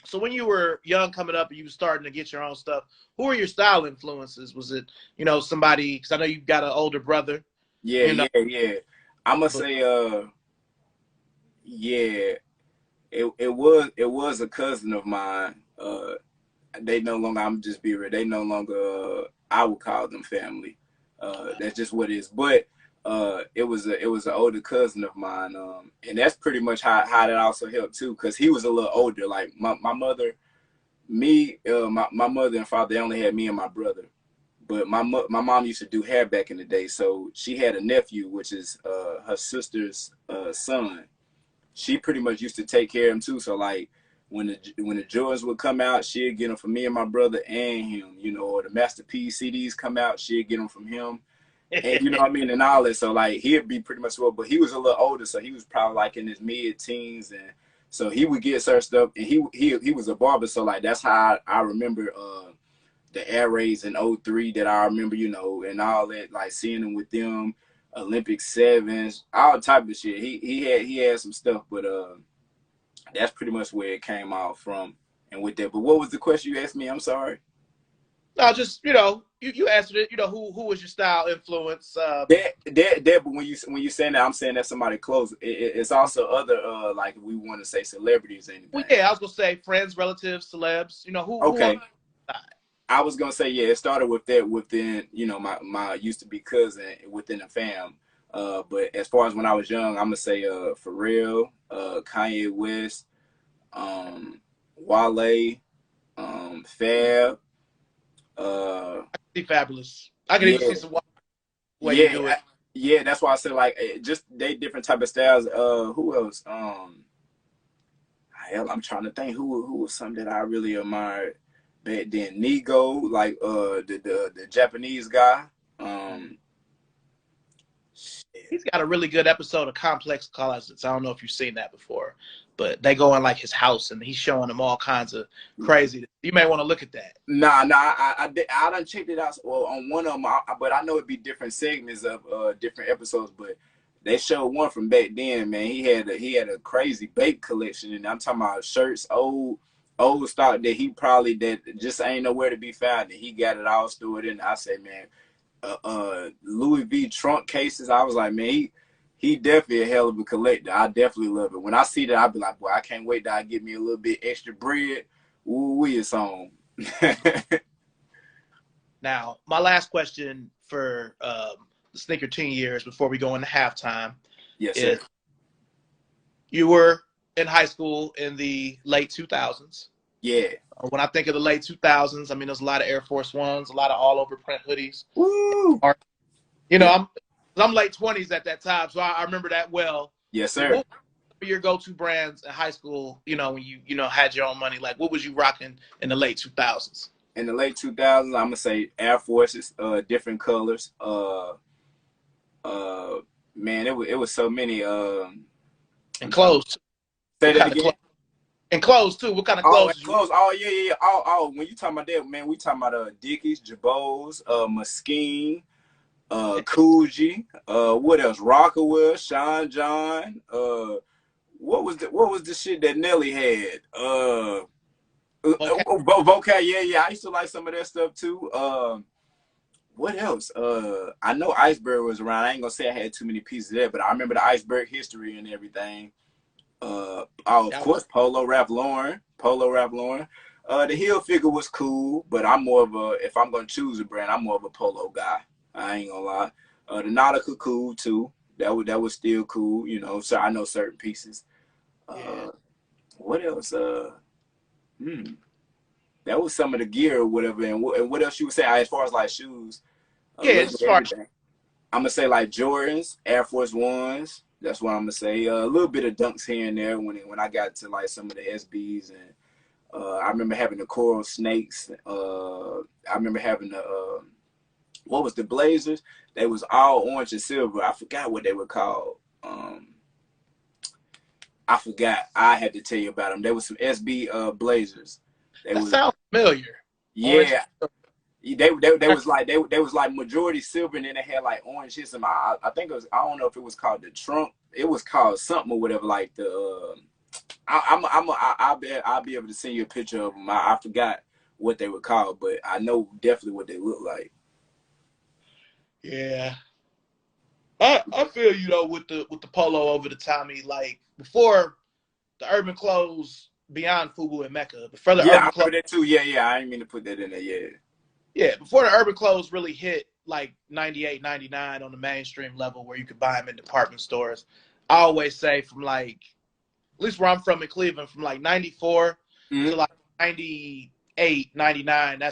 So when you were young coming up and you were starting to get your own stuff, who were your style influences? Was it, somebody, because I know you've got an older brother. Yeah. I'm gonna say, yeah, it was a cousin of mine. They no longer, I'm just be real, they no longer, I would call them family. That's just what it is. But it was an older cousin of mine, and that's pretty much how that also helped too, because he was a little older. Like my mother, my mother and father, they only had me and my brother. But my mom used to do hair back in the day, so she had a nephew, which is her sister's son. She pretty much used to take care of him too. So like when the Jordans would come out, she'd get them from me and my brother and him. You know, or the Master P CDs come out, she'd get them from him. And you know what I mean, and all that. So like he'd be pretty much well, but he was a little older, so he was probably like in his mid-teens, and so he would get certain stuff. And he was a barber, so like that's how I remember the air raids in '03 that I remember, you know, and all that, like seeing him with them, Olympic sevens, all type of shit. He had some stuff, but that's pretty much where it came out from. And with that, but what was the question you asked me? I'm sorry. No, just you answered it. You know, who was your style influence? But when you saying that, I'm saying that somebody close. It's also other like we want to say celebrities or anything. Well, yeah, I was gonna say friends, relatives, celebs. You know who? Okay. I was gonna say, yeah, it started with that within, you know, my used to be cousin within the fam. But as far as when I was young, I'm gonna say Pharrell, Kanye West, Wale, Fab. I can see Fabulous. I can Yeah, even see some way yeah, you do it. yeah. That's why I said like just they different type of styles. Who else? Hell, I'm trying to think who was something that I really admired back then. Nigo, like the Japanese guy. He's got a really good episode of Complex Closets. I don't know if you've seen that before, but they go in like his house and he's showing them all kinds of crazy. You may want to look at that. Nah, I done checked it out on one of them, but I know it'd be different segments of different episodes. But they showed one from back then, man. He had a crazy bake collection, and I'm talking about shirts, old stock that he probably that just ain't nowhere to be found, and he got it all stored in. I say, man, Louis V trunk cases. I was like, man, he definitely a hell of a collector. I definitely love it. When I see that, I'll be like, boy, I can't wait till I get me a little bit extra bread. Ooh, it's on. Now, my last question for the Sneaker Teen years before we go into halftime. Yes, sir. You were in high school in the late 2000s. Yeah. When I think of the late 2000s, I mean, there's a lot of Air Force Ones, a lot of all over print hoodies. Woo! You know, I'm late 20s at that time, so I remember that well. Yes, sir. What were your go-to brands in high school, you know, when you had your own money? Like, what was you rocking in the late 2000s? In the late 2000s, I'm going to say Air Forces, different colors. Man, it was so many. And clothes. Say that again. And clothes too. What kind of clothes? Clothes. Oh yeah. Oh. When you talking about that, man, we talking about Dickies, Jabos, Moschino, Coogee. What else? Rockaway, Sean John. What was the shit that Nelly had? Vocal. Yeah. I used to like some of that stuff too. What else? I know Iceberg was around. I ain't gonna say I had too many pieces of that, but I remember the Iceberg history and everything. Of course, Polo Ralph Lauren. The heel figure was cool, but I'm more of a, if I'm gonna choose a brand, I'm more of a Polo guy. I ain't gonna lie. The Nautica cool too. That was still cool, you know. So I know certain pieces. What else? That was some of the gear or whatever. And what else you would say as far as like shoes? It's everything. I'm gonna say like Jordans, Air Force Ones. That's what I'm gonna say. A little bit of dunks here and there when I got to like some of the SBs, and I remember having the Coral Snakes. I remember having the what was the Blazers? They was all orange and silver. I forgot what they were called. I forgot. I had to tell you about them. There was some SB Blazers. That sounds familiar. Yeah. They was like majority silver, and then they had like orange hits. I think it was, I don't know if it was called the trunk. It was called something or whatever. Like the I'll be able to send you a picture of them. I forgot what they were called, but I know definitely what they look like. Yeah, I feel you though with the Polo over the Tommy. Like before the urban clothes beyond Fubu and Mecca, before the urban I remember that too. Yeah. I didn't mean to put that in there. Yeah. Yeah, before the urban clothes really hit, like 98, 99 on the mainstream level where you could buy them in department stores. I always say from like, at least where I'm from in Cleveland, from like 94 to like 98, 99,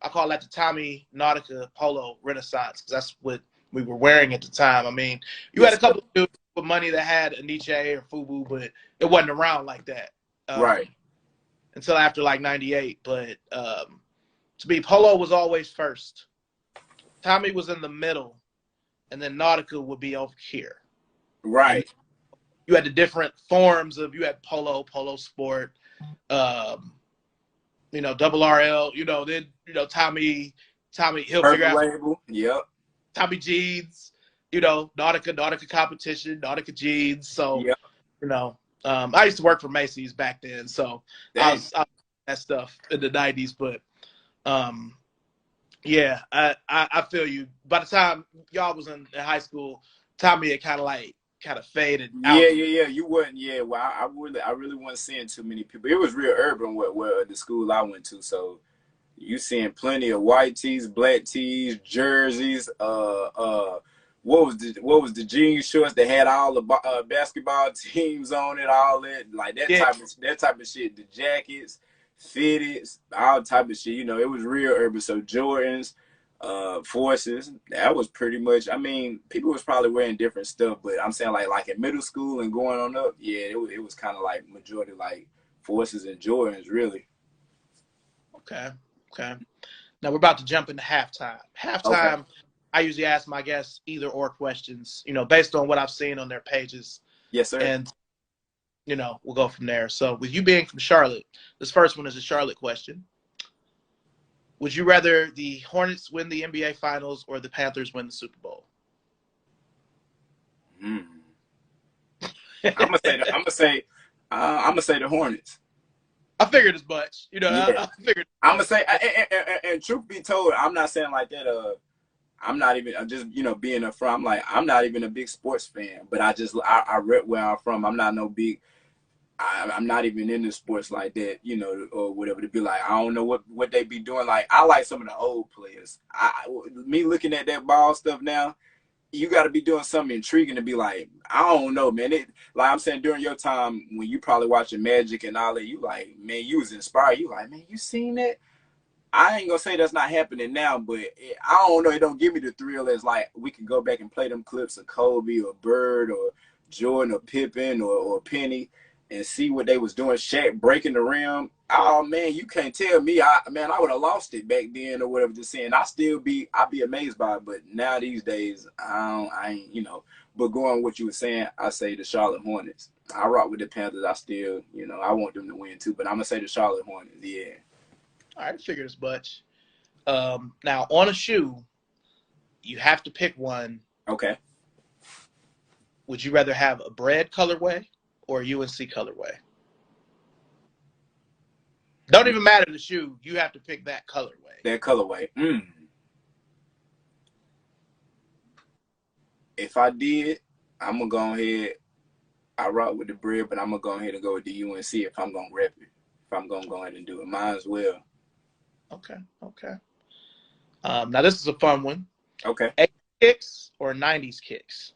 I call that the Tommy Nautica Polo Renaissance, because that's what we were wearing at the time. I mean, you had a couple of dudes with money that had a Nietzsche or Fubu, but it wasn't around like that. Right. Until after like 98. But to me, Polo was always first. Tommy was in the middle, and then Nautica would be over here. Right. And you had the different forms of, you had Polo Sport, double RL, then, Tommy, he'll figure out. Label. Yep. Tommy jeans, Nautica competition, Nautica jeans. So, yep. I used to work for Macy's back then. So I was that stuff in the 90s. But, yeah, I feel you. By the time y'all was in high school, Tommy had kind of faded out. Yeah. You wasn't. Yeah. Well, I really wasn't seeing too many people. It was real urban where the school I went to. So you seeing plenty of white tees, black tees, jerseys. What was the jean shorts that had all the basketball teams on it? All that, like that type of shit. The jackets, fitteds, all type of shit. It was real urban. So Jordans, Forces, that was pretty much. I mean, people was probably wearing different stuff, but I'm saying like in middle school and going on up, yeah, it was kind of like majority like Forces and Jordans, really. Okay. Now we're about to jump into halftime. Okay. I usually ask my guests either or questions, based on what I've seen on their pages. Yes, sir. And we'll go from there. So with you being from Charlotte, this first one is a Charlotte question. Would you rather the Hornets win the NBA Finals or the Panthers win the Super Bowl? I'm gonna say the Hornets. I figured as much. Yeah. I figured. I'm gonna say, and truth be told, I'm not saying like that. I'm not even. I'm just being upfront. I'm like, I'm not even a big sports fan, but I rep where I'm from. I'm not no big. I'm not even into sports like that, or whatever. To be like, I don't know what they be doing. Like, I like some of the old players. Me looking at that ball stuff now, you got to be doing something intriguing to be like, I don't know, man. Like I'm saying, during your time when you probably watching Magic and all that, you like, man, you was inspired. You like, man, you seen that? I ain't gonna say that's not happening now, but I don't know. It don't give me the thrill as like we can go back and play them clips of Kobe or Bird or Jordan or Pippen or Penny and see what they was doing. Shaq breaking the rim. Oh man, you can't tell me. I would have lost it back then or whatever. Just saying, I'd be amazed by it. But now these days, I ain't. But going what you were saying, I say the Charlotte Hornets. I rock with the Panthers. I still, I want them to win too. But I'm gonna say the Charlotte Hornets. Yeah. All right, figured as much. Now on a shoe, you have to pick one. Okay. Would you rather have a bread colorway or UNC colorway? Don't even matter the shoe. You have to pick that colorway. That colorway. If I did, I'm going to go ahead. I rock with the bread, but I'm going to go ahead and go with the UNC if I'm going to rep it. If I'm going to go ahead and do it. Might as well. Okay. Now, this is a fun one. Okay. 80s kicks or 90s kicks?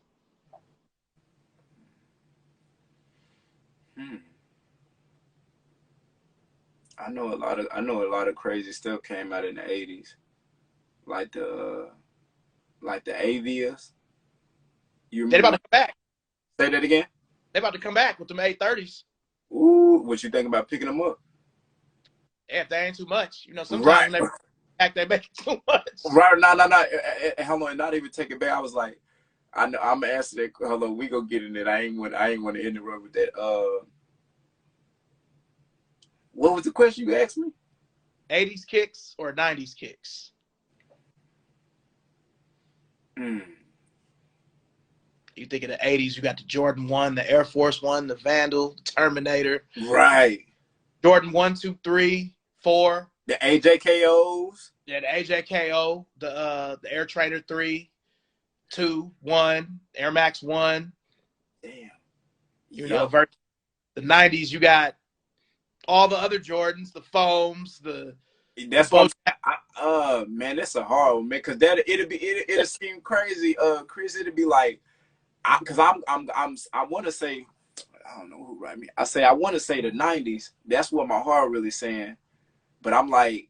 I know a lot of crazy stuff came out in the 80s. Like the Avias. They about to come back. Say that again? They about to come back with them 830s. Ooh, what you think about picking them up? Yeah, if they ain't too much. Sometimes they make it too much. Right, no. Hold on, not even take it back. I was like, I know I'm gonna answer that. Hold on, we gonna get in it. I ain't want to interrupt with that. What was the question you asked me? 80s kicks or 90s kicks? You think of the 80s, you got the Jordan 1, the Air Force 1, the Vandal, the Terminator. Right. Jordan 1, 2, 3, 4. The AJKOs. Yeah, the AJKO, the Air Trainer 3, 2, 1, Air Max 1. Damn. The 90s, you got all the other Jordans, the foams, the That's what I'm Both. saying. Man, that's a hard one, man. Cause it'll seem crazy, Chris. It'll be like, cause I want to say, I don't know who write me. I want to say the '90s. That's what my heart really saying. But I'm like,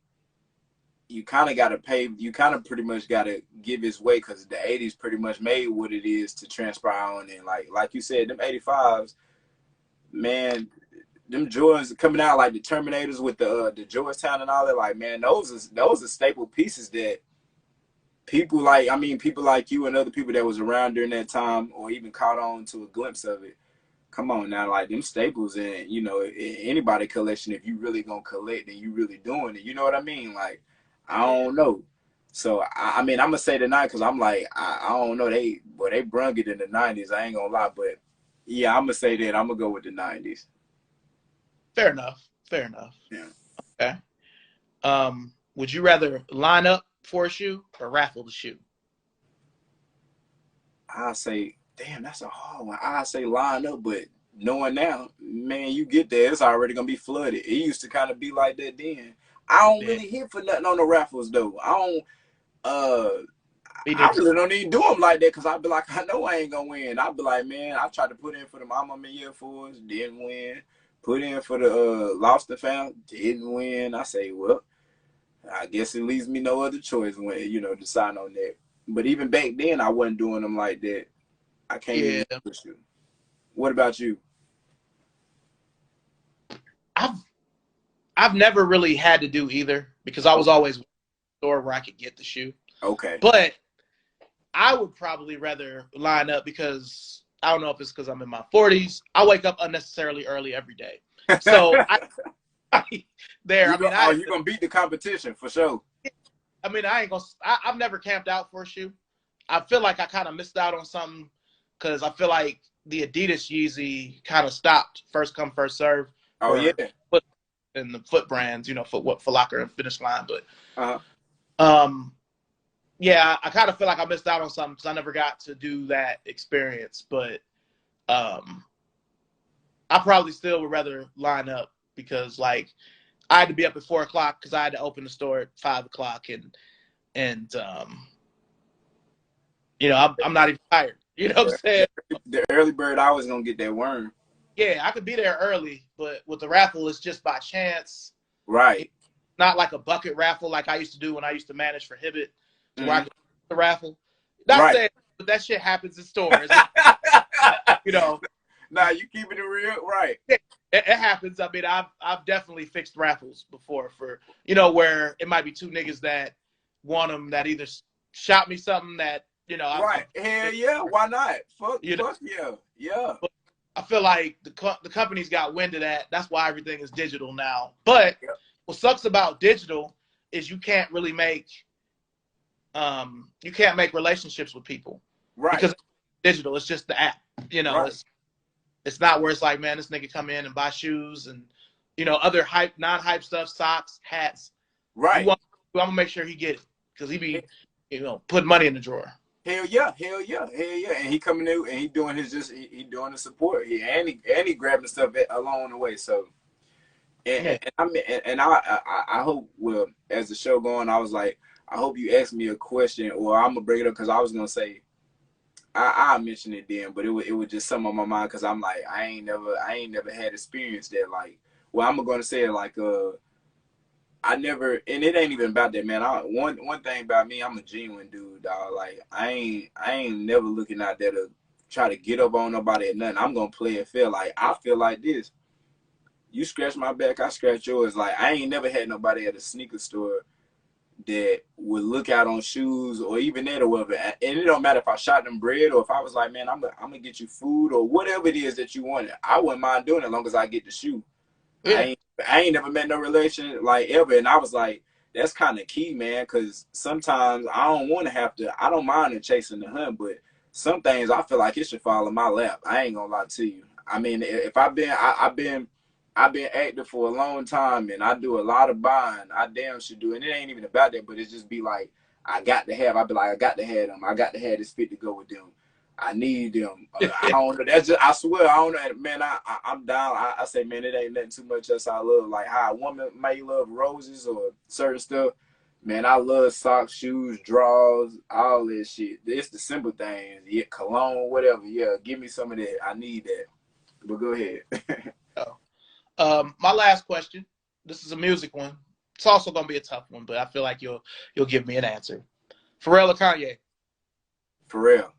you kind of got to pay. You kind of pretty much got to give his way, because the '80s pretty much made what it is to transpire on. And like you said, them '85s, man, them Jordans coming out like the Terminators with the Georgetown and all that. Like, man, those are staple pieces that people like. I mean, people like you and other people that was around during that time, or even caught on to a glimpse of it. Come on now, like them staples, and anybody collection. If you really gonna collect and you really doing it, you know what I mean? Like, I don't know. So I mean, I'm gonna say the night, because I'm like, I don't know. They brung it in the '90s. I ain't gonna lie, but yeah, I'm gonna say that. I'm gonna go with the '90s. Fair enough. Fair enough. Yeah. Okay. Would you rather line up for a shoe or raffle the shoe? I say, damn, that's a hard one. I say line up, but knowing now, man, you get there, it's already gonna be flooded. It used to kind of be like that then. I don't Yeah. really hit for nothing on the raffles though. I don't. Uh, Me I neither. really don't even do them like that, because I be like, I know I ain't gonna win. I be like, man, I tried to put in for the Mama Mia Force, didn't win. Put in for the Lost and Found, didn't win. I say, well, I guess it leaves me no other choice when to sign on that. But even back then, I wasn't doing them like that. I can't even Yeah. push you. What about you? I've I've never really had to do either because I was Okay. always in the store where I could get the shoe. Okay. But I would probably rather line up because I don't know if it's because I'm in my 40s. I wake up unnecessarily early every day. So I there. You go. Oh, you gonna beat the competition for sure. I ain't gonna. I've never camped out for a shoe. I feel like I kind of missed out on something because I feel like the Adidas Yeezy kind of stopped first come first serve Oh yeah. for foot and the foot brands, Foot Locker and Finish Line. But Uh-huh. um, yeah, I kind of feel like I missed out on something because I never got to do that experience. But um, I probably still would rather line up because like I had to be up at 4 o'clock because I had to open the store at 5 o'clock and I'm not even tired. You know what I'm The, saying? the early bird always gonna get that worm. Yeah, I could be there early, but with the raffle, it's just by chance. Right. It's not like a bucket raffle like I used to do when I used to manage for Hibbett, to where I Mm-hmm. could the raffle. Not Right. saying, but that shit happens in stores. You know, Nah, you keeping it real, right? it happens. I mean, I've definitely fixed raffles before for where it might be two niggas that want them that either shot me something that Right. Hell yeah. Why not? Fuck. you know. Fuck yeah. Yeah. But I feel like the companies got wind of that. That's why everything is digital now. But Yeah. what sucks about digital is you can't make relationships with people Right. because it's digital. It's just the app. Right. It's not where it's like, man, this nigga come in and buy shoes and other hype, non-hype stuff, socks, hats. You Right. want, I'm gonna make sure he get it because he be putting money in the drawer. Hell yeah, hell yeah, hell yeah, and he coming in and he doing his he doing the support. He grabbing stuff along the way. So Yeah, I hope, well, as the show going, I was like, I hope you ask me a question, or I'm gonna bring it up, because I was gonna say I mentioned it then, but it was just something on my mind, because I'm like, I ain't never had experience that, like, well, I'm gonna say it like I never, and it ain't even about that, man. One thing about me, I'm a genuine dude, dog. Like, I ain't never looking out there to try to get up on nobody or nothing. I'm gonna play it fair. Like, I feel like this. You scratch my back, I scratch yours. Like, I ain't never had nobody at a sneaker store that would look out on shoes or even that or whatever. And it don't matter if I shot them bread, or if I was like, man, I'm gonna get you food or whatever it is that you wanted. I wouldn't mind doing it as long as I get the shoe. yeah, I ain't never met no relation like ever, and I was like, that's kind of key, man, because sometimes I don't want to have to. I don't mind chasing the hunt, but some things I feel like it should fall in my lap. I ain't gonna lie to you. I mean, if I've been active for a long time, and I do a lot of buying. I damn should do, and it ain't even about that, but it's just be like, I got to have. I be like, I got to have them. I got to have this fit to go with them. I need them. I don't know. That's just, I swear, I don't know. Man, I'm down. I say, man, it ain't nothing too much else I love. Like how a woman may love roses or certain stuff. Man, I love socks, shoes, drawers, all that shit. It's the simple things. Yeah, cologne, whatever. Yeah, give me some of that. I need that. But go ahead. My last question. This is a music one. It's also gonna be a tough one, but I feel like you'll give me an answer. Pharrell or Kanye? Pharrell.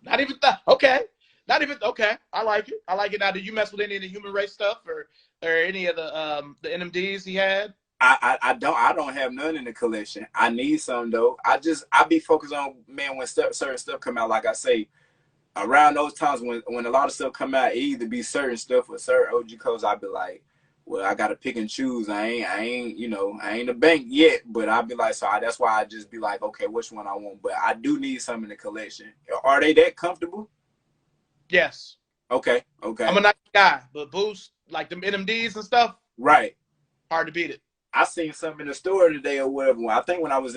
Not even okay. Not even okay. I like it. I like it. Now, did you mess with any of the human race stuff or any of the NMDs he had? I don't have none in the collection. I need some though. I be focused on, man, when certain stuff come out. Like I say, around those times when a lot of stuff come out, it either be certain stuff or certain OG codes. I be like, well, I gotta pick and choose. I ain't I ain't a bank yet, but I be like, so that's why I just be like, okay, which one I want. But I do need some in the collection. Are they that comfortable? Yes. Okay. I'm a nice guy, but Boost, like them NMDs and stuff, right? Hard to beat it. I seen something in the store today or whatever. I think when I was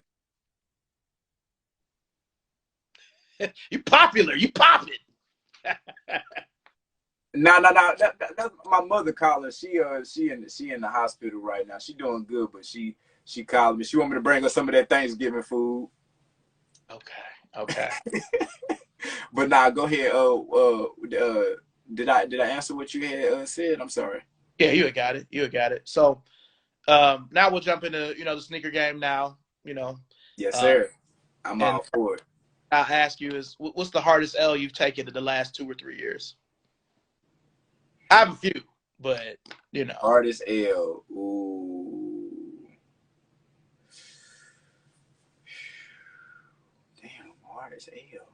you popular, you pop it. No. That's my mother calling. She in the hospital right now. She doing good, but she called me. She want me to bring her some of that Thanksgiving food. Okay. But nah, go ahead. Did I answer what you had said? I'm sorry. Yeah, you had got it. So now we'll jump into the sneaker game now. Yes, sir. I'm all for it. I'll ask you is what's the hardest L you've taken in the last 2 or 3 years? I have a few, but hardest L. Ooh. Damn, hardest L.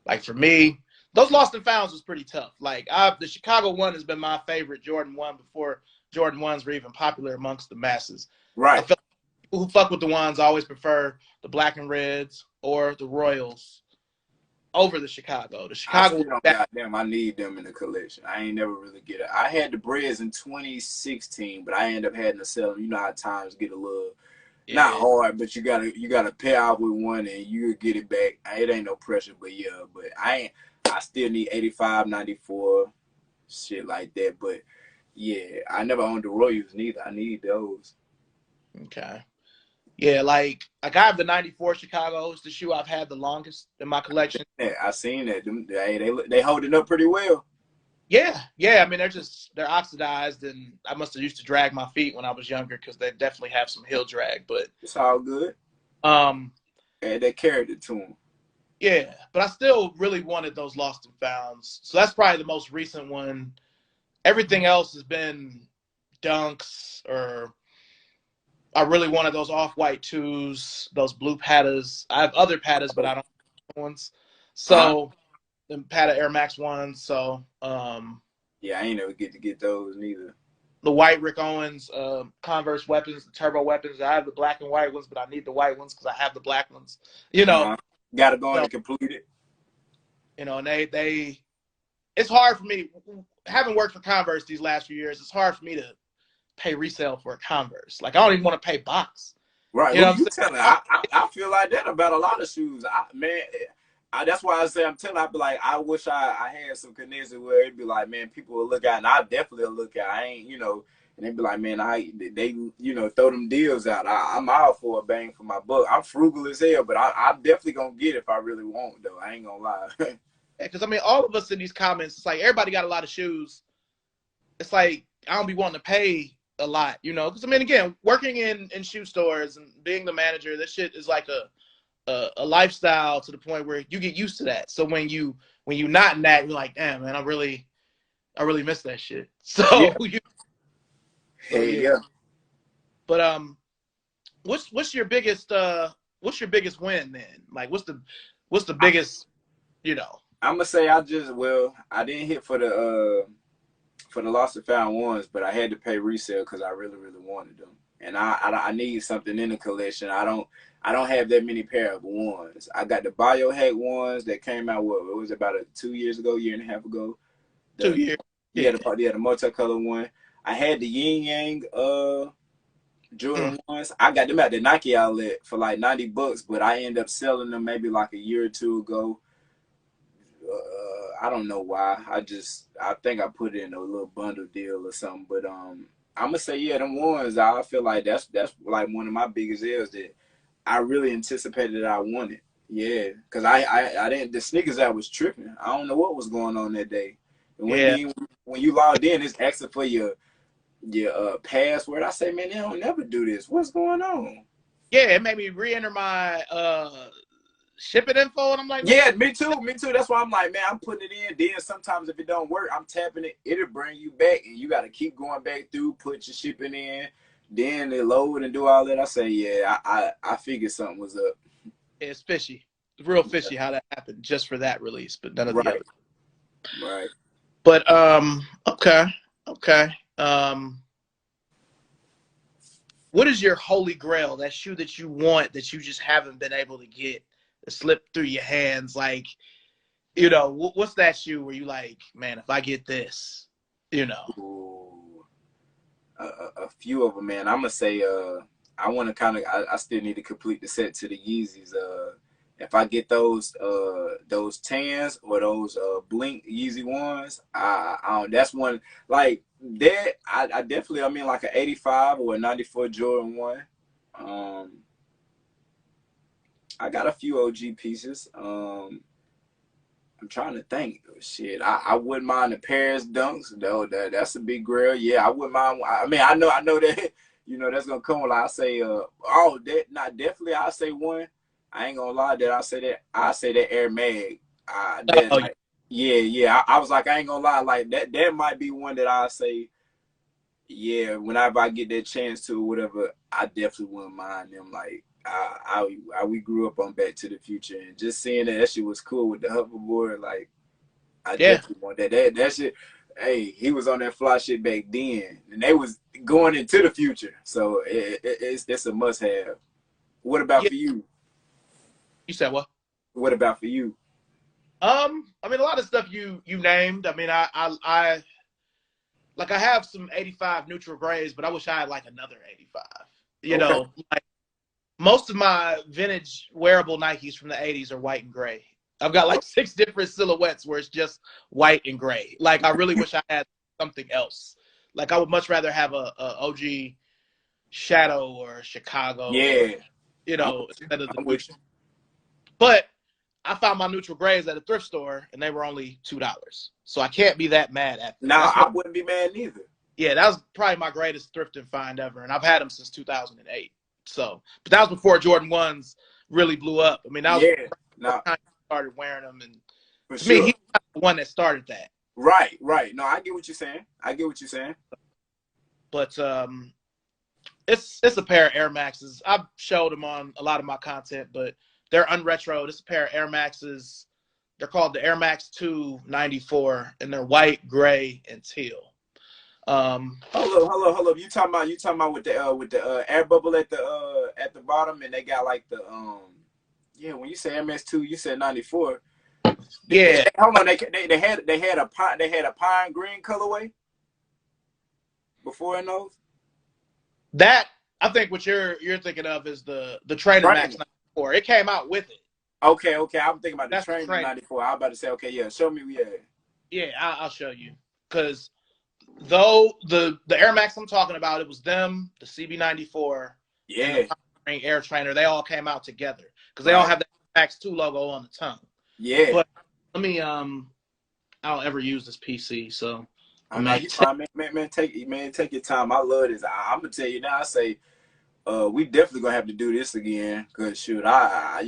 Like for me, those lost and founds was pretty tough. Like the Chicago one has been my favorite Jordan 1 before Jordan 1s were even popular amongst the masses. Right. I feel like people who fuck with the ones always prefer the black and reds or the Royals over the Chicago. The Chicago. Goddamn, I need them in the collection. I ain't never really get it. I had the Breads in 2016, but I ended up having to sell them. You know how times get a little not hard, but you gotta pay out with one and you get it back. It ain't no pressure, but yeah, but I still need 85, 94, shit like that. But yeah, I never owned the Royals neither. I need those. Okay. Yeah, like I have the 94 Chicago. It's the shoe I've had the longest in my collection. Yeah, I seen that. They holding up pretty well. Yeah. I mean, they're oxidized, and I must have used to drag my feet when I was younger because they definitely have some heel drag. But it's all good. And they carried it to them. Yeah, but I still really wanted those lost and founds. So that's probably the most recent one. Everything else has been dunks, or I really wanted those off-white 2s, those blue pattas. I have other pattas, but I don't have ones. So the patta Air Max 1s. So yeah, I ain't never get to get those neither. The white Rick Owens Converse weapons, the turbo weapons. I have the black and white ones, but I need the white ones because I have the black ones. Got to go in and complete it. And they it's hard for me, having worked for Converse these last few years, it's hard for me to pay resale for a Converse. Like, I don't even want to pay box. Right. I feel like that about a lot of shoes. That's why I say I be like, I wish I had some connection where it'd be like, man, people will look at, and I definitely will look at. I ain't, and they'd be like, man, they throw them deals out. I'm all for a bang for my buck. I'm frugal as hell, but I'm definitely gonna get it if I really want, though. I ain't gonna lie. Because I mean, all of us in these comments, it's like everybody got a lot of shoes. It's like I don't be wanting to pay a lot, because I mean, again, working in shoe stores and being the manager, this shit is like a lifestyle to the point where you get used to that. So when you not in that, you're like, damn, man, I really miss that shit. So yeah. But what's your biggest win then? Like what's the biggest, I'm gonna say I didn't hit for the lost and found ones, but I had to pay resale because I really, really wanted them. And I need something in the collection. I don't have that many pair of ones. I got the biohack ones that came out. It was about 2 years ago, year and a half ago. 2 years. Yeah, the multicolor one. I had the Yin Yang Jordan ones. I got them at the Nike outlet for like $90, but I ended up selling them maybe like a year or two ago. I don't know why. I think I put it in a little bundle deal or something. But I'm gonna say yeah, them ones. I feel like that's like one of my biggest L's that I really anticipated that I wanted. Yeah, because I didn't. The sneakers I was tripping. I don't know what was going on that day. And Yeah. when you logged in, it's asking for your password. I say, man, they don't never do this. What's going on? Yeah, it made me re-enter my shipping info, and I'm like, man, Yeah, me too. Me too. That's why I'm like, man, I'm putting it in. Then sometimes if it don't work, I'm tapping it. It'll bring you back, and you got to keep going back through, put your shipping in, then they load and do all that. I say, yeah, I figured something was up. it's fishy. It's real Yeah. fishy how that happened just for that release, but none of the Right, others. right. But okay, okay. What is your holy grail? That shoe that you want that you just haven't been able to get, to slip through your hands? Like, what's that shoe where you like, man, if I get this, Ooh, a few of them, man. I'm gonna say, I want to kind of, I still need to complete the set to the Yeezys. If I get those tans or those blink Yeezy ones, I don't, that's one like that. I definitely, I mean, like an 85 or a 94 Jordan 1. I got a few OG pieces. I'm trying to think. Shit, I wouldn't mind the Paris dunks though. That's a big grill. Yeah, I wouldn't mind. I mean, I know that that's gonna come. Like I say, that not definitely. I say one. I ain't gonna lie. That I say that Air Mag. That Oh, like, yeah. I was like, I ain't gonna lie. Like that. That might be one that I say. Yeah, whenever I get that chance to, or whatever, I definitely wouldn't mind them. Like, we grew up on Back to the Future, and just seeing that shit was cool with the hoverboard. Like, I yeah, definitely want that. That shit. Hey, he was on that fly shit back then, and they was going into the future. So it's a must have. What about yeah. for you? You said what? What about for you? I mean, a lot of stuff you named. I mean, I like I have some 85 neutral grays, but I wish I had like another 85. Okay. Like most of my vintage wearable Nikes from the 80s are white and gray. I've got like 6 different silhouettes where it's just white and gray. Like I really wish I had something else. Like I would much rather have a OG Shadow or Chicago or Yeah, I'm with you. instead of the I'm with neutral. you. But I found my neutral grays at a thrift store and they were only $2. So I can't be that mad at them. Now That's I what wouldn't be mad neither. Yeah, that was probably my greatest thrifting find ever, and I've had them since 2008. So, but that was before Jordan 1s really blew up. I mean, that was Yeah. the first Now time I started wearing them, and for to me, sure. he's the one that started that. Right, right. No, I get what you're saying. I get what you're saying. But it's a pair of Air Maxes. I've showed them on a lot of my content, but they're unretro. It's a pair of Air Maxes. They're called the Air Max 2 94, and they're white, gray, and teal. Hold up. You talking about with the air bubble at the bottom, and they got like the yeah. When you say MS2, you said 94. Yeah, Hold on, they had a pine green colorway before in those. that I think what you're thinking of is the Trainer Max Trainer. 94. It came out with it. Okay. I'm thinking about the That's the trainer Trainer. 94. I was about to say, okay, yeah, show me, yeah. Yeah, I'll show you. Because though the Air Max I'm talking about, it was them, the CB94, and the Yeah, Pine Air Trainer. They all came out together because they all right. have the Max 2 logo on the tongue. Yeah. But let me I don't ever use this PC, so I I know may you fine, man. Take your time. I love this. I'm gonna tell you now. I say, we definitely gonna have to do this again. Cause shoot, I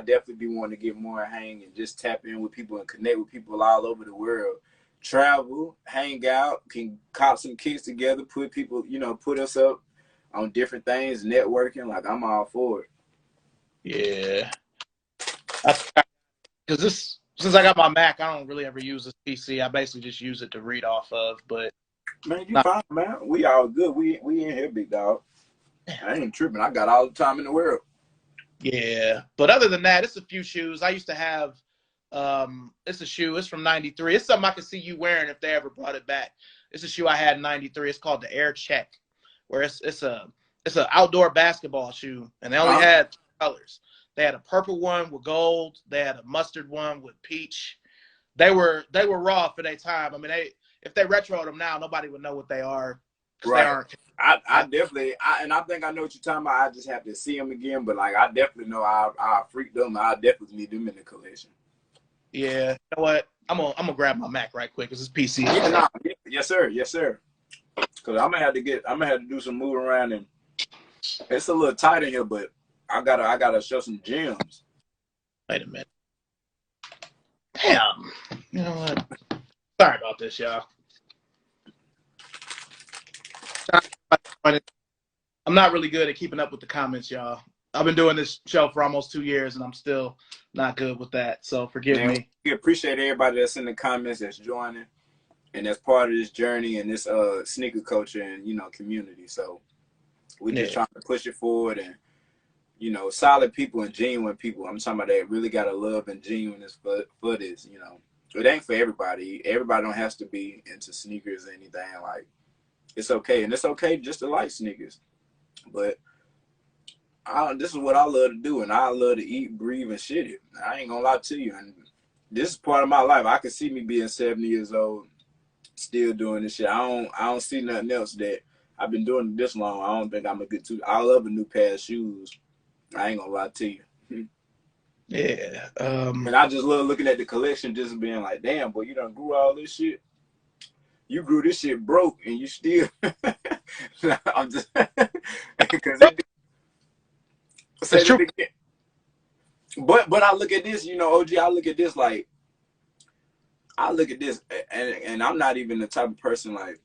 definitely be wanting to get more hang and just tap in with people and connect with people all over the world. Travel, hang out, can cop some kicks together, put people, put us up on different things, networking. Like I'm all for it. yeah. Because this since I got my Mac, I don't really ever use this PC. I basically just use it to read off of. But Man, you not, fine, man. We all good. We in here, big dog. I ain't tripping. I got all the time in the world. yeah. But other than that, it's a few shoes. I used to have it's a shoe. It's from '93. It's something I could see you wearing if they ever brought it back. It's a shoe I had in '93. It's called the Air Check, where it's an outdoor basketball shoe, and they only Huh? had 2 colors. They had a purple one with gold. They had a mustard one with peach. they were raw for their time. I mean, if they retroed them now, nobody would know what they are because they aren't. I definitely, and I think I know what you're talking about. I just have to see them again, but like I definitely know I freak them. I definitely need them in the collection. Yeah, you know what? I'm gonna grab my Mac right quick because it's PC. Yeah, nah, yes sir, yes sir. Because I'm gonna have to do some moving around, and it's a little tight in here, but I gotta show some gems. Wait a minute. Damn. You know what? Sorry about this, y'all. I'm not really good at keeping up with the comments, y'all. I've been doing this show for almost 2 years, and I'm still not good with that. So forgive me. We appreciate everybody that's in the comments, that's joining, and that's part of this journey and this sneaker culture and community. So we're just trying to push it forward, and solid people and genuine people. I'm talking about that really got a love and genuineness for this. It ain't for everybody. Everybody don't have to be into sneakers or anything. Like, it's okay, and it's okay just to like sneakers, but this is what I love to do, and I love to eat, breathe, and shit it. I ain't gonna lie to you, and this is part of my life. I can see me being 70 years old, still doing this shit. I don't see nothing else that I've been doing this long. I don't think I'm a good too. I love a new pair of shoes. I ain't gonna lie to you. Yeah. And I just love looking at the collection, just being like, damn, boy, you done grew all this shit. You grew this shit broke, and you still. I'm just because it. Say that again. But I look at this, OG. I look at this like. I look at this, and I'm not even the type of person like.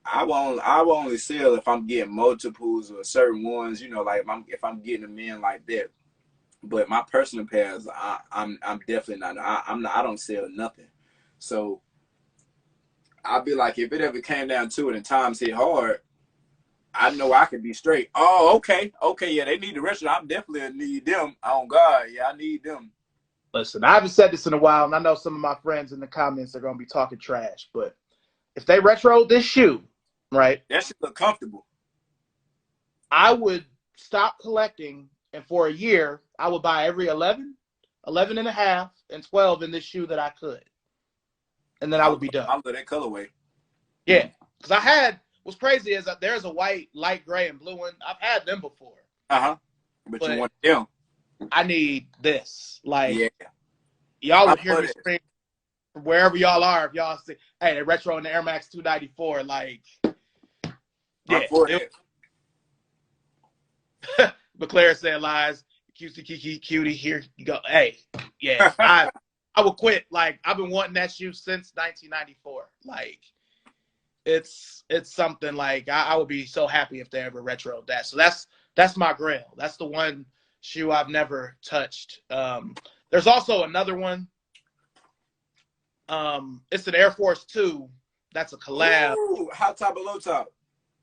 I will only sell if I'm getting multiples or certain ones, like if I'm getting them in like that. But my personal pairs, I'm definitely not. I don't sell nothing. So I'll be like, if it ever came down to it and times hit hard, I know I could be straight. Oh, okay, yeah, they need the rest of them. I definitely need them. On God, yeah, I need them. Listen, I haven't said this in a while, and I know some of my friends in the comments are gonna be talking trash, but if they retroed this shoe, right? That should look comfortable. I would stop collecting, and for a year, I would buy every 11 and a half, and 12 in this shoe that I could. And then I would be done. I love that colorway. Yeah. Because what's crazy is that there's a white, light gray, and blue one. I've had them before. Uh-huh. But you want them. I need this. Like, yeah. Y'all would hear me scream from wherever y'all are if y'all see, hey, they're retro in the Air Max 294. Like, yeah. McLaren said lies. Cutie, here you go. Hey, yeah, I would quit. Like, I've been wanting that shoe since 1994. Like, it's something like I would be so happy if they ever retroed that. So that's my grail. That's the one shoe I've never touched. There's also another one. It's an Air Force 2. That's a collab. Ooh, high top or low top?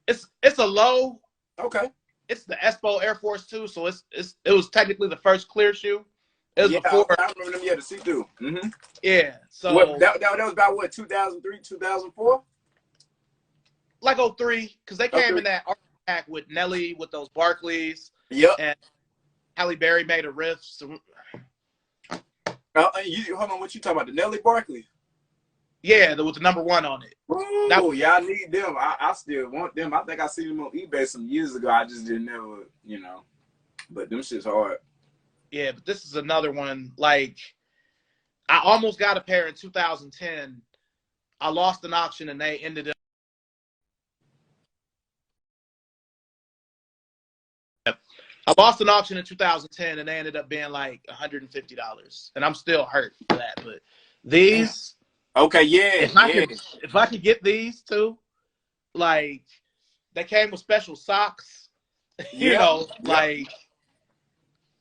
It's a low. Okay. It's the Espo Air Force 2, so it was technically the first clear shoe. It was before. I remember them. Yeah, the see-through. Mm-hmm. Yeah. So that was about what, 2003, 2004? Like 03, because they came in that art pack with Nelly with those Barclays. Yep. And Halle Berry made a riff. So, hold on, what you talking about? The Nelly Barkley? Yeah, there was the number 1 on it. Oh, yeah, I need them. I still want them. I think I seen them on eBay some years ago. I just didn't never, But them shit's hard. Yeah, but this is another one. Like, I almost got a pair in 2010. I lost an auction, and they ended up. I lost an auction in 2010, and they ended up being like $150, and I'm still hurt for that. But these, okay, yeah, if I could get these too, like they came with special socks, like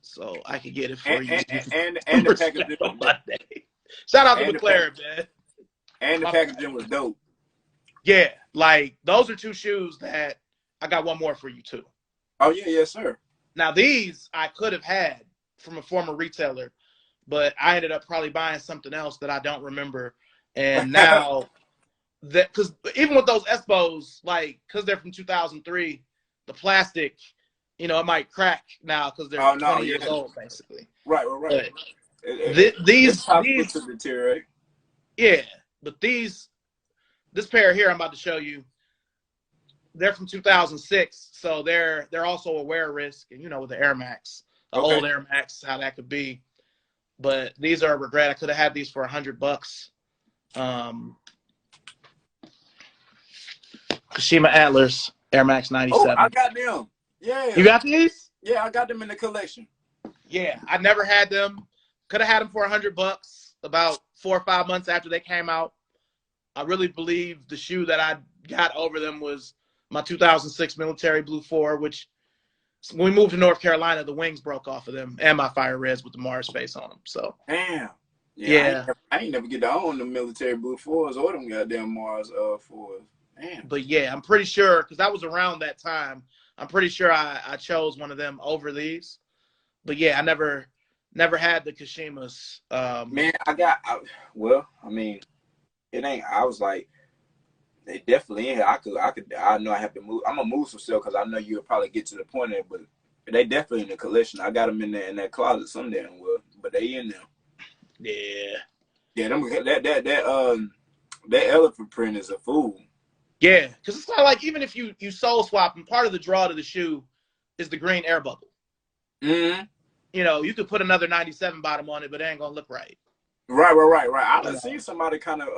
so I could get it for you. And the packaging on Monday. Shout out to McLaren, man. And the packaging was dope. Yeah, like those are 2 shoes that I got one more for you too. Oh yeah, yes sir. Now, these I could have had from a former retailer, but I ended up probably buying something else that I don't remember. And now, because even with those Espos, like, because they're from 2003, the plastic, it might crack now because they're 20 years old, basically. Right. It's possible these to deteriorate. yeah, but this pair here I'm about to show you, they're from 2006, so they're also a wear risk, and with the Air Max, the Okay. old Air Max, how that could be. But these are a regret. I could have had these for $100. Kashima Atlas Air Max Oh, I 97. got them. You Yeah. got these? Yeah, I got them in the collection. Yeah, I never had them. Could have had them for $100. About 4 or 5 months after they came out, I really believe the shoe that I got over them was my 2006 Military Blue 4, which when we moved to North Carolina, the wings broke off of them, and my Fire Reds with the Mars face on them. So Damn. Yeah, yeah, I ain't never get to own the Military Blue 4s or them goddamn Mars 4s. Damn. but yeah, I'm pretty sure because that was around that time. I'm pretty sure I chose one of them over these. But yeah, I never had the Kashimas. Man, I mean, it ain't. I was like, they definitely in here. I know I have to move. I'm gonna move some stuff because I know you'll probably get to the point there, but they definitely in the collection. I got them in there in that closet some damn well, but they in there. Yeah. Yeah, that elephant print is a fool. Yeah, because it's not like even if you soul swap, and part of the draw to the shoe is the green air bubble. Mm-hmm. You could put another 97 bottom on it, but it ain't gonna look right. Right. I done seen somebody kind of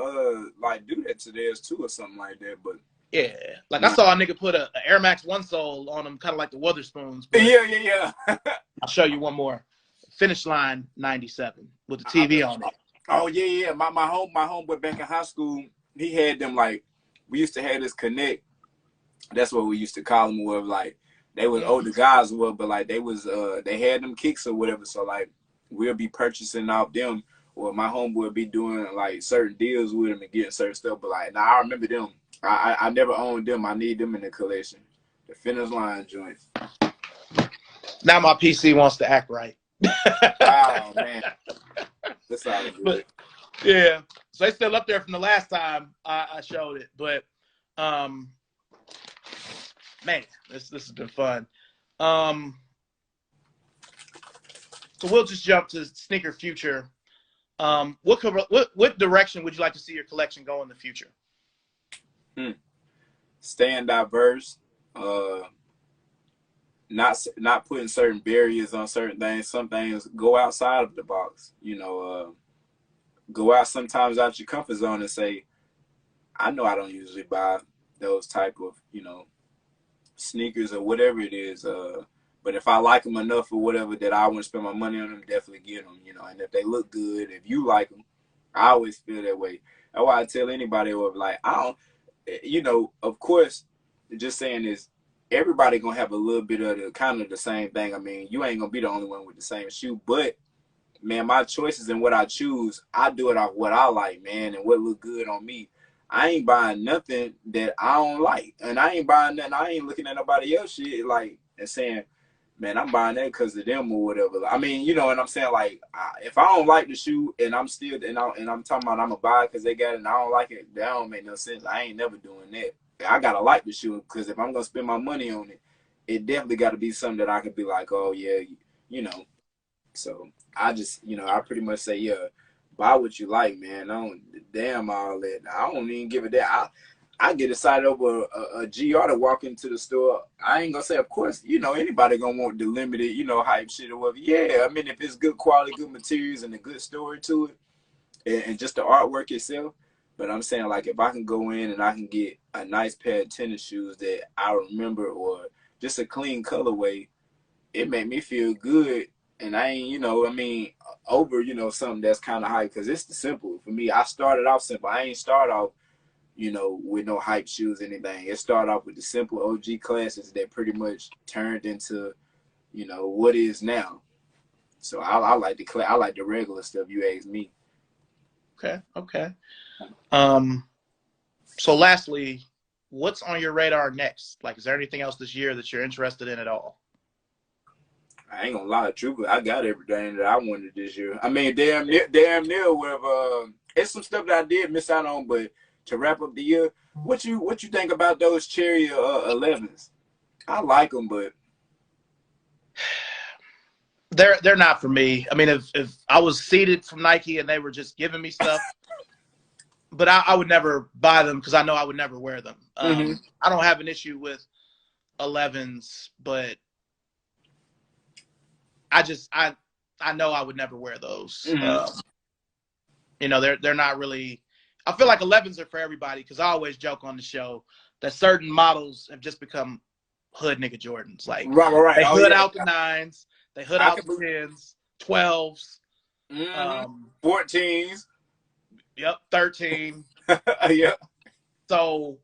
like do that to theirs too or something like that, but Yeah, like I nah. saw a nigga put a Air Max One sole on them, kind of like the Witherspoons. Yeah. I'll show you one more. Finish Line 97 with the TV on it. Oh yeah. My homeboy back in high school, he had them like we used to have this connect. That's what we used to call them. Where like they was older guys, well, but like they had them kicks or whatever. So like we'll be purchasing off them, or my homeboy would be doing like certain deals with them and getting certain stuff. But like now I remember them. I never owned them. I need them in the collection. The Finish Line joints. Now my PC wants to act right. Oh man, that's all good. But yeah, so they still up there from the last time I showed it. But man, this has been fun. So we'll just jump to sneaker future. What direction would you like to see your collection go in the future? Staying diverse, not putting certain barriers on certain things. Some things go outside of the box. Go out sometimes out your comfort zone and say, I know I don't usually buy those type of sneakers or whatever it is. But if I like them enough or whatever that I want to spend my money on them, definitely get them. And if they look good, if you like them, I always feel that way. That's why I tell anybody who like I don't, of course, just saying is everybody gonna have a little bit of the kind of the same thing. I mean, you ain't gonna be the only one with the same shoe, but man, my choices and what I choose, I do it off what I like, man, and what look good on me. I ain't buying nothing that I don't like, and I ain't buying nothing. I ain't looking at nobody else shit like and saying, man, I'm buying that because of them or whatever. I mean, you know what I'm saying? Like, if I don't like the shoe and I'm still and I'm talking about I'm gonna buy it because they got it and I don't like it, that don't make no sense. I ain't never doing that. I gotta like the shoe because if I'm gonna spend my money on it, it definitely got to be something that I could be like, oh yeah, So I just, I pretty much say, yeah, buy what you like, man. I don't damn all that. I don't even give it that. I get excited over a GR to walk into the store. I ain't gonna say, of course, anybody gonna want the limited, hype shit or whatever. Yeah, I mean, if it's good quality, good materials, and a good story to it, and just the artwork itself. But I'm saying, like, if I can go in and I can get a nice pair of tennis shoes that I remember, or just a clean colorway, it made me feel good. And I ain't, over, something that's kind of hype, because it's the simple. For me, I started off simple. I ain't start off with no hype shoes, anything. It started off with the simple OG classes that pretty much turned into, what is now. So I like the regular stuff. You ask me. Okay. So lastly, what's on your radar next? Like, is there anything else this year that you're interested in at all? I ain't gonna lie, true, but I got everything that I wanted this year. I mean, damn near with it's some stuff that I did miss out on, but to wrap up the year, what you think about those Cherry 11s? I like them, but they're not for me. I mean, if I was seated from Nike and they were just giving me stuff, but I would never buy them because I know I would never wear them. Mm-hmm. I don't have an issue with 11s, but I know I would never wear those. Mm-hmm. You know, they're not really. I feel like 11s are for everybody because I always joke on the show that certain models have just become hood nigga Jordans. Like Right. they Oh, hood yeah. out the 9s, they hood I out can the 10s, 12s. Mm-hmm. 14s. Yep, 13. Yeah. So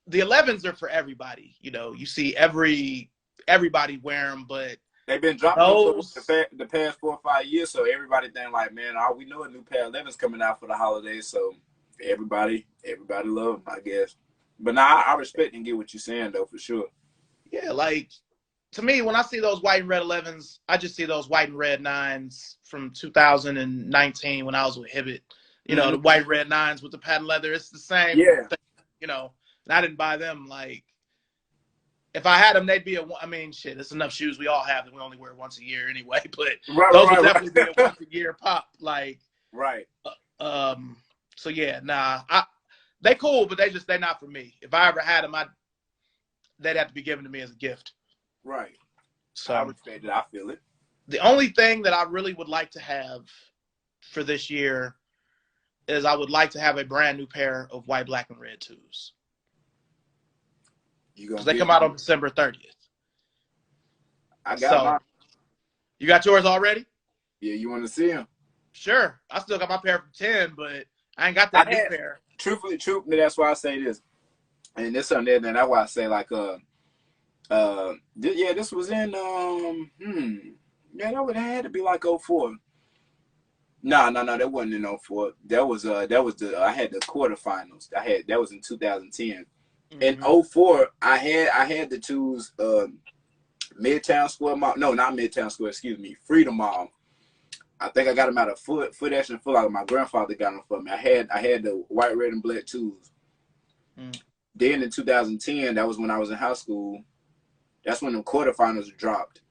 the 11s are for everybody. You know, you see everybody wear them, but they've been dropping those them for the past 4 or 5 years. So everybody think like, man, all we know a new pair of 11s coming out for the holidays. So everybody love them, I guess. But now I respect and get what you're saying though, for sure. yeah, like to me, when I see those white and red 11s, I just see those white and red 9s from 2019 when I was with Hibbett. You know, the white and red 9s with the patent leather. It's the same thing, you know. And I didn't buy them. Like, if I had them, they'd be I mean, shit, there's enough shoes we all have that we only wear once a year anyway. But those would definitely be a once a year pop. Like, so yeah, nah. They cool, but they're not for me. If I ever had them, they'd have to be given to me as a gift. Right. So I respect it. I feel it. The only thing that I really would like to have for this year is I would like to have a brand new pair of white, black, and red 2s. Because they come out on December 30th. I got mine. You got yours already? Yeah, you want to see them? Sure. I still got my pair from 10, but I ain't got that new pair. Truthfully, that's why I say this. And this something there, that's why I say like this was in that would have had to be like 04. No, that wasn't in 04. That was I had the quarterfinals. That was in 2010. In 04, I had the 2s Midtown Square Mall. No, not Midtown Square, excuse me, Freedom Mall. I think I got them out of Foot Action Foot Locker. My grandfather got them for me. I had the white, red, and black 2s. Then in 2010, that was when I was in high school. That's when the quarterfinals dropped.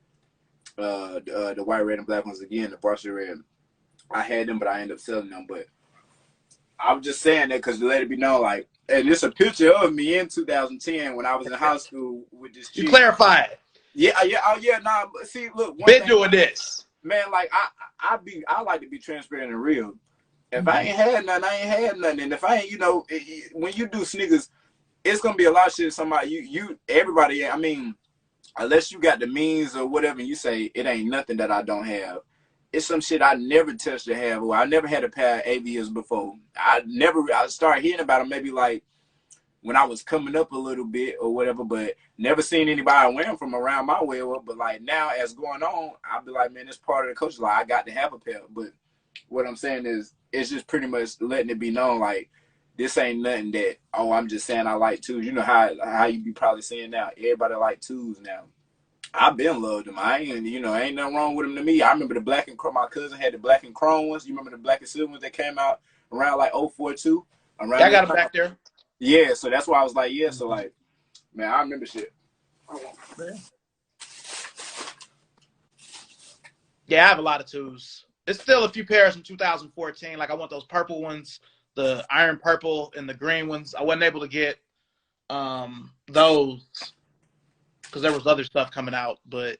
The white, red, and black ones again, the varsity red. I had them, but I ended up selling them. But I'm just saying that because to let it be known, like, and it's a picture of me in 2010 when I was in high school with this chick. You clarify it. Yeah. Oh, yeah. Nah, but see, look. Been doing this. Man, like, I like to be transparent and real. If I ain't had nothing, I ain't had nothing. And if I ain't, when you do sneakers, it's going to be a lot of shit. Everybody, I mean, unless you got the means or whatever, you say it ain't nothing that I don't have. It's some shit I never touched to have. Or I never had a pair of AVs before. I started hearing about them maybe like when I was coming up a little bit or whatever, but never seen anybody wear them from around my way. But like now, as going on, I'll be like, man, it's part of the culture. Like I got to have a pair. But what I'm saying is, it's just pretty much letting it be known, like this ain't nothing that I'm just saying I like 2s. You know how you be probably saying now, everybody like 2s now. I've been loved them. Ain't nothing wrong with them to me. I remember the black and chrome. My cousin had the black and chrome ones. You remember the black and silver ones that came out around like 04 too? I got them back there. Yeah, so that's why I was like, yeah. So like, man, I remember shit. Yeah, I have a lot of 2s. There's still a few pairs from 2014. Like I want those purple ones, the iron purple and the green ones. I wasn't able to get those because there was other stuff coming out. But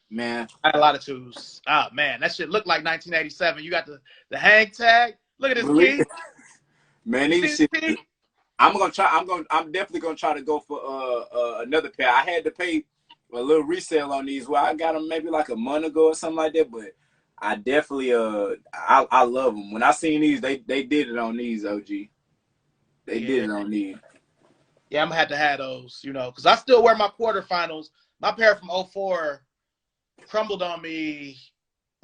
man, I had a lot of 2s. Ah, man, that shit looked like 1987. You got the hang tag. Look at this key. Man, these shit. I'm definitely gonna try to go for another pair. I had to pay a little resale on these. Well, I got them maybe like a month ago or something like that. But I definitely I love them. When I seen these, they did it on these, OG. They did it on these. Yeah, I'm gonna have those, because I still wear my quarterfinals. My pair from 04 crumbled on me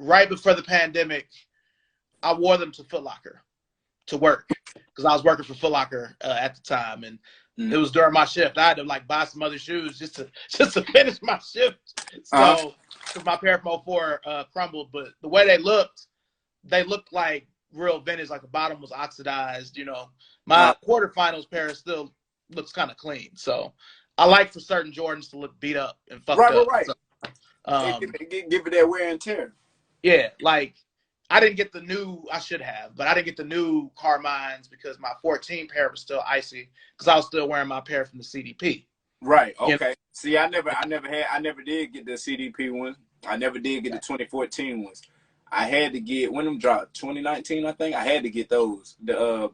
right before the pandemic. I wore them to Foot Locker to work because I was working for Foot Locker at the time, and it was during my shift. I had to like buy some other shoes just to finish my shift. So because my pair from 04 crumbled, but the way they looked like real vintage. Like the bottom was oxidized. My quarterfinals pair still looks kind of clean. So I like for certain Jordans to look beat up and fucked up. Right. So, give it that wear and tear. Yeah, like I didn't get the new. I should have, but I didn't get the new Carmines because my 14 pair was still icy because I was still wearing my pair from the CDP. Right. You know? Okay. See, I never did get the CDP one. I never did get the 2014 ones. I had to get when them dropped 2019. I think I had to get those. The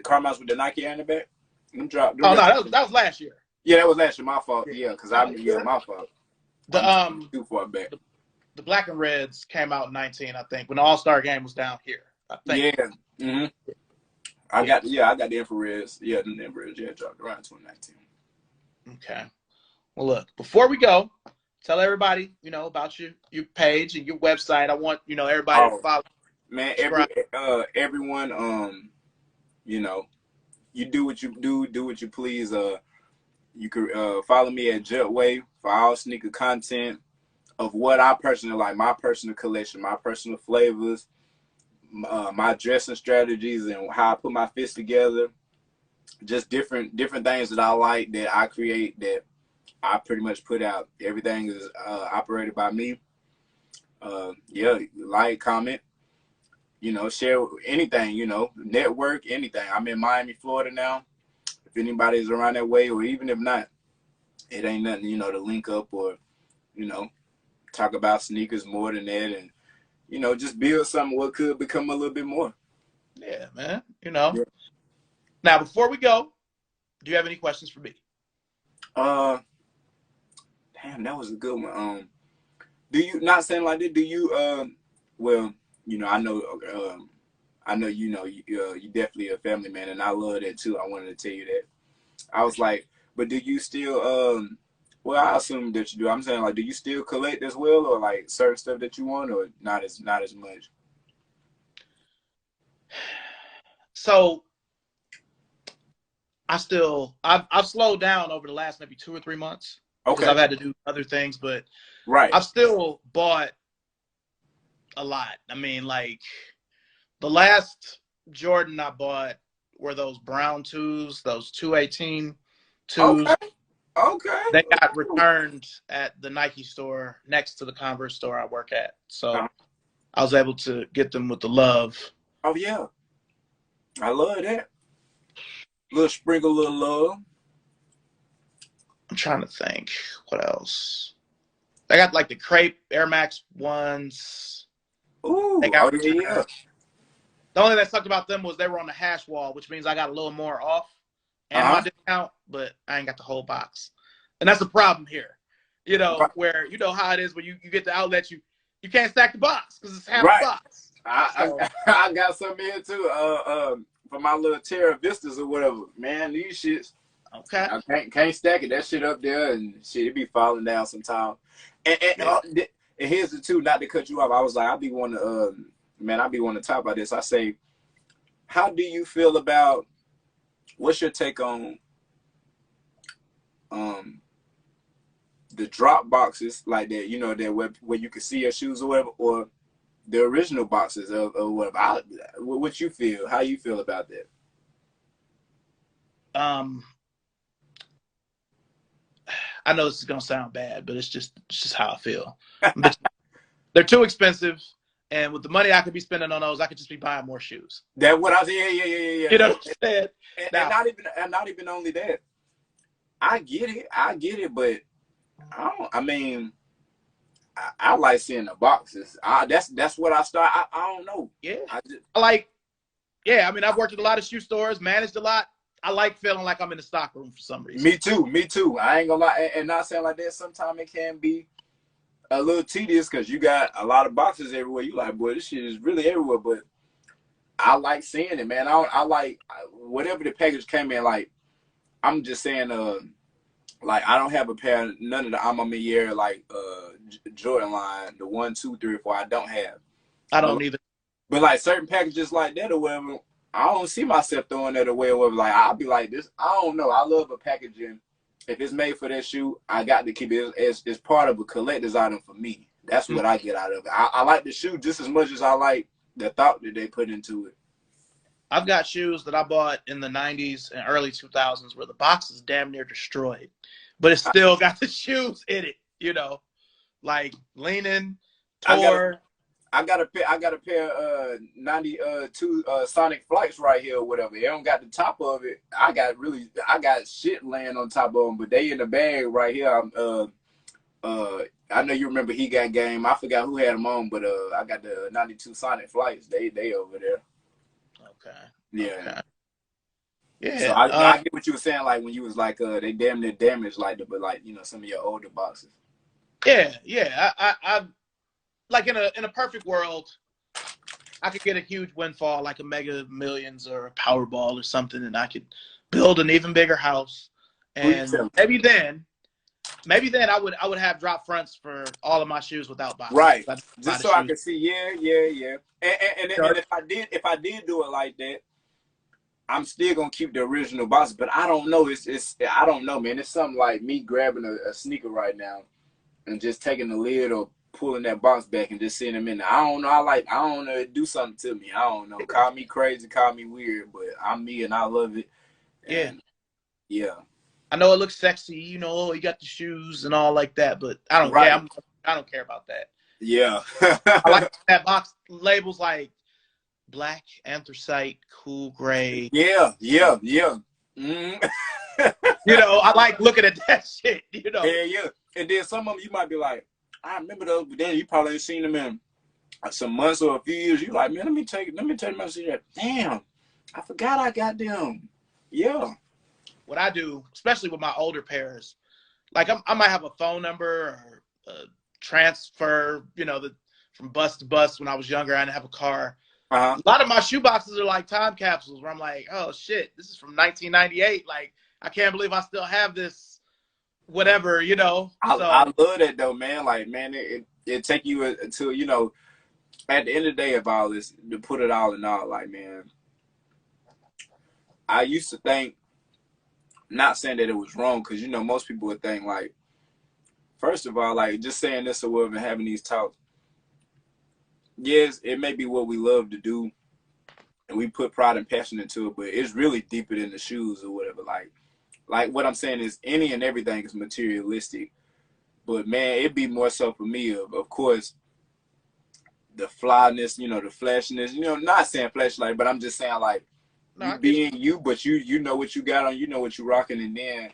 Carmines with the Nike on the back. Them dropped. Oh no, that was last year. Yeah, that was actually my fault. Yeah, Yeah, because my fault. the Too far back. the black and reds came out in 19, I think, when the All-Star game was down here. I think. Yeah. Mm-hmm. I got the infrareds. Yeah, the infrareds. Yeah, dropped around 2019. Okay. Well, look, before we go, tell everybody, about your page and your website. I want, everybody to follow. Man, everyone, you do what you do what you please. You can follow me at Jetway for all sneaker content of what I personally like, my personal collection, my personal flavors, my dressing strategies, and how I put my fits together. Just different things that I like, that I create, that I pretty much put out. Everything is operated by me. Like, comment, share anything, network, anything. I'm in Miami, Florida now. If anybody's around that way, or even if not, it ain't nothing, to link up or, talk about sneakers more than that, and, just build something what could become a little bit more. Yeah, man. Yeah. Now, before we go, do you have any questions for me? Damn, that was a good one. Do you, not saying like that, do you, well, I know, you definitely a family man, and I love that too. I wanted to tell you that. I was like, but do you still, well, I assume that you do. I'm saying, like, do you still collect as well, or like certain stuff that you want, or not as much? So I've slowed down over the last maybe 2 or 3 months because I've had to do other things, but I've still bought a lot. I mean, like, the last Jordan I bought were those brown twos, those 218 twos. Okay. They got returned at the Nike store next to the Converse store I work at. So I was able to get them with the love. Oh, yeah. I love that. Little sprinkle, little love. I'm trying to think. What else? They got like the crepe Air Max ones. Ooh, they got yeah. The only thing that sucked about them was they were on the hash wall, which means I got a little more off and my discount, but I ain't got the whole box. And that's the problem here. Where how it is when you get the outlet, you can't stack the box because it's half the box. I got some here too. For my little Terra Vistas or whatever. Man, these shits. Okay. I can't stack it. That shit up there, and shit, it be falling down sometime. And here's the two, not to cut you off. I was like, I be wanting to talk about this. I say, how do you feel about, what's your take on the drop boxes like that, that where you can see your shoes or whatever, or the original boxes or whatever? What you feel? How you feel about that? I know this is gonna sound bad, but it's just how I feel. They're too expensive, and with the money I could be spending on those, I could just be buying more shoes. That's what I said. Yeah. You know what I'm saying? And not even only that. I get it, but I like seeing the boxes. That's what I start. I don't know. Yeah. I've worked at a lot of shoe stores, managed a lot. I like feeling like I'm in the stock room for some reason. Me too. I ain't gonna lie, and not saying like that. Sometimes it can be a little tedious because you got a lot of boxes everywhere. You like, boy, this shit is really everywhere. But I like seeing it, man. I like whatever the package came in. Like, I'm just saying, like, I don't have a pair, none of the Alma Mater, like, Jordan line, the 1, 2, 3, or 4. I don't have. I don't either. But like certain packages like that or whatever, I don't see myself throwing that away or whatever. Like, I'll be like this. I don't know. I love a packaging. If it's made for that shoe, I got to keep it. It's part of a collector's item for me. That's what I get out of it. I like the shoe just as much as I like the thought that they put into it. I've got shoes that I bought in the 90s and early 2000s where the box is damn near destroyed, but it's still got the shoes in it, like leaning, tore. I got a pair of 92 Sonic Flights right here or whatever. They don't got the top of it. I got shit laying on top of them, but they in the bag right here. I know you remember He Got Game. I forgot who had them on, but I got the 92 Sonic Flights. They over there. Okay. Yeah. Okay. So Yeah. I get what you were saying, like when you was like they damn near damaged, like but like some of your older boxes. Yeah. Yeah. I like in a perfect world, I could get a huge windfall like a Mega Millions or a Powerball or something, and I could build an even bigger house. Who you And telling? maybe then I would have drop fronts for all of my shoes without boxes. Right. I'd Just so I shoes. could see. Yeah. And if I did do it like that, I'm still gonna keep the original boxes. But I don't know. It's I don't know, man. It's something like me grabbing a sneaker right now and just taking the lid or pulling that box back and just seeing them in there. I don't know. I don't know. It do something to me. I don't know. Call me crazy, call me weird, but I'm me and I love it. And yeah. I know it looks sexy, you know, you got the shoes and all like that, but I don't care. I don't care about that. Yeah. I like that box labels like black, anthracite, cool gray. Yeah. Mm. You know, I like looking at that shit, you know. Yeah. And then some of them you might be like, I remember those, but then you probably ain't seen them in some months or a few years. You like, man, let me take my shit. Damn, I forgot I got them. Yeah. What I do, especially with my older pairs, like I might have a phone number or a transfer, you know, from bus to bus. When I was younger, I didn't have a car. A lot of my shoe boxes are like time capsules where I'm like, oh shit, this is from 1998. Like, I can't believe I still have this, whatever, you know. I love that though, man. Like, man, it take you to, you know, at the end of the day of all this, to put it all in all, like, man, I used to think, not saying that it was wrong, because, you know, most people would think, like, first of all, like, just saying this or whatever and having these talks, yes, it may be what we love to do, and we put pride and passion into it, but it's really deeper than the shoes or whatever. Like what I'm saying is any and everything is materialistic, but man, it'd be more so for me of course, the flyness, you know, the flashiness, you know, not saying flashlight, but I'm just saying like, you being you, but you know what you got on, you know what you rocking, and then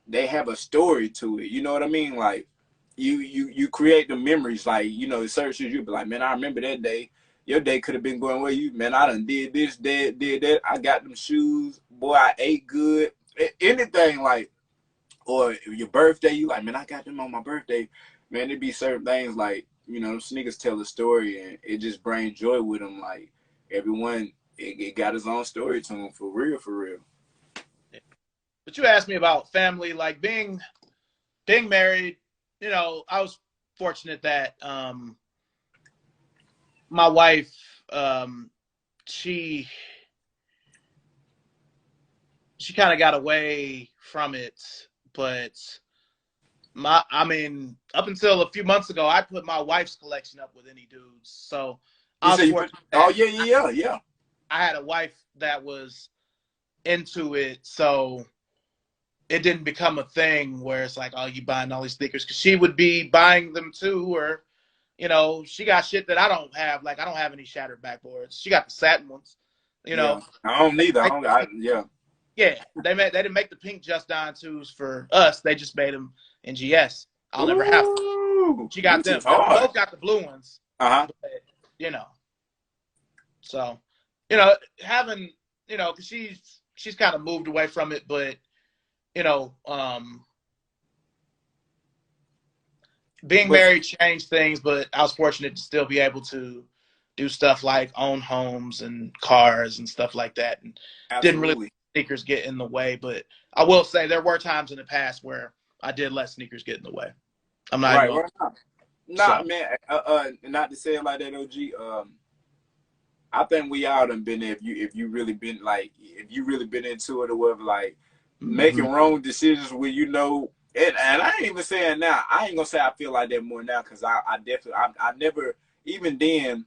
they have a story to it. You know what I mean? Like you create the memories. Like, you know, certain you be like, man, I remember that day. Your day could have been going well. You, man, I done did this, did that. I got them shoes. Boy, I ate good. Anything like, or your birthday, you like, man, I got them on my birthday. Man, it'd be certain things like, you know, them sneakers tell a story, and it just brings joy with them. Like everyone, it got his own story to them, for real, for real. But you asked me about family, like being married. You know, I was fortunate that my wife, she kind of got away from it, but I mean, up until a few months ago, I put my wife's collection up with any dudes. So I was fortunate. Oh yeah. I had a wife that was into it, so it didn't become a thing where it's like, oh, you buying all these sneakers, because she would be buying them too, or, you know, she got shit that I don't have. Like, I don't have any shattered backboards. She got the satin ones, you know. I don't need that. Yeah, they didn't make the pink Just Don 2s for us. They just made them in GS. I'll never have them. She got them. We both got the blue ones. But, you know. So, you know, having, you know, because she's kind of moved away from it, but, you know, being married changed things, but I was fortunate to still be able to do stuff like own homes and cars and stuff like that, and didn't really sneakers get in the way. But I will say there were times in the past where I did let sneakers get in the way. I'm not right. Nah, man. Not to say it like that, OG. I think we all done been there. If you really been into it or whatever, like making wrong decisions where, you know, and I ain't even saying now. I ain't gonna say I feel like that more now, because I definitely I never, even then,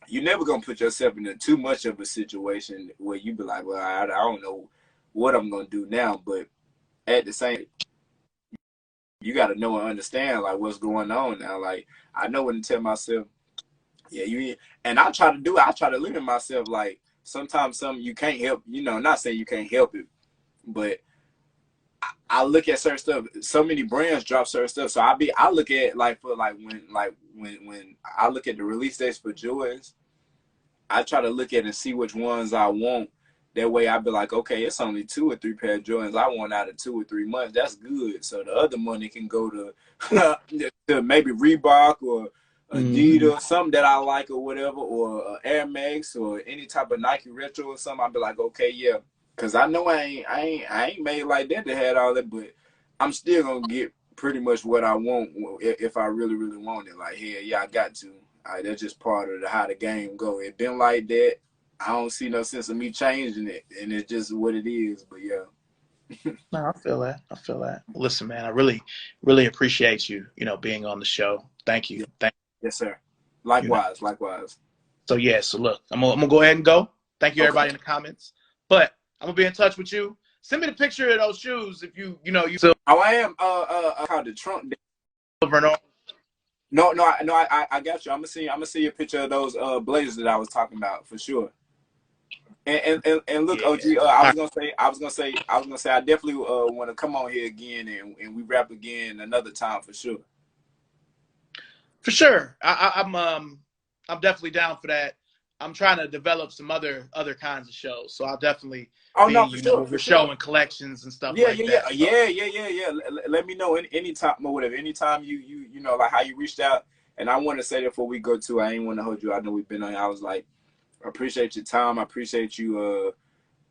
you never gonna put yourself in too much of a situation where you be like, well, I don't know what I'm gonna do now. But at the same, you got to know and understand like what's going on now. Like, I know when to tell myself, Yeah, and I try to do it. I try to limit myself. Like sometimes something you can't help. You know, not saying you can't help it, but I look at certain stuff. So many brands drop certain stuff. So I look at like for like when I look at the release dates for Jordans, I try to look at and see which ones I want. That way I be like, okay, it's only 2 or 3 pair of Jordans I want out of 2 or 3 months. That's good. So the other money can go to to maybe Reebok or Adidas, something that I like or whatever, or Air Max or any type of Nike Retro or something. I'd be like, okay, yeah, because I know I ain't made like that to have all that, but I'm still gonna get pretty much what I want if I really really want it. Like, hell yeah, I got to. That's just part of how the game go. It been like that. I don't see no sense of me changing it, and it's just what it is. But yeah. No, I feel that. I feel that. Listen, man, I really, really appreciate you, being on the show. Thank you. Yeah. Thank Yes, sir. you. Likewise, likewise. So yeah, so look, I'm gonna go ahead and go. Thank you, everybody in the comments. But I'm gonna be in touch with you. Send me the picture of those shoes if you still. Oh, I am. Called the trunk. No, I got you. I'm gonna see a picture of those blazers that I was talking about for sure. And look, OG, I was gonna say, I definitely want to come on here again and we rap again another time for sure. For sure, I'm definitely down for that. I'm trying to develop some other kinds of shows, so I'll definitely we're showing collections and stuff like that. Yeah. Let me know anytime or whatever. Anytime you know like how you reached out, and I want to say that before we go to, I ain't want to hold you. I know we've been on. I was like, I appreciate your time. I appreciate you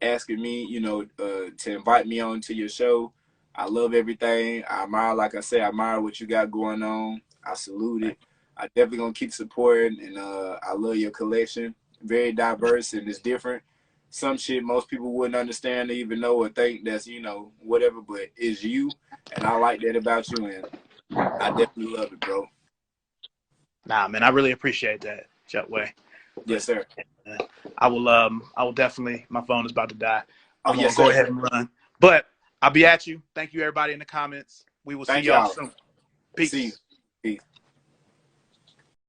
asking me, to invite me on to your show. I love everything. I admire, like I said, I admire what you got going on. I salute it. I definitely gonna keep supporting, and I love your collection. Very diverse and it's different. Some shit most people wouldn't understand or even know or think that's whatever, but it's you, and I like that about you, and I definitely love it, bro. Nah, man, I really appreciate that, Jetway. Yes, sir. I will definitely. My phone is about to die. I'm gonna yes, go sir. ahead and run, but I'll be at you. Thank you, everybody in the comments. We will see y'all soon. Peace. See you. Peace.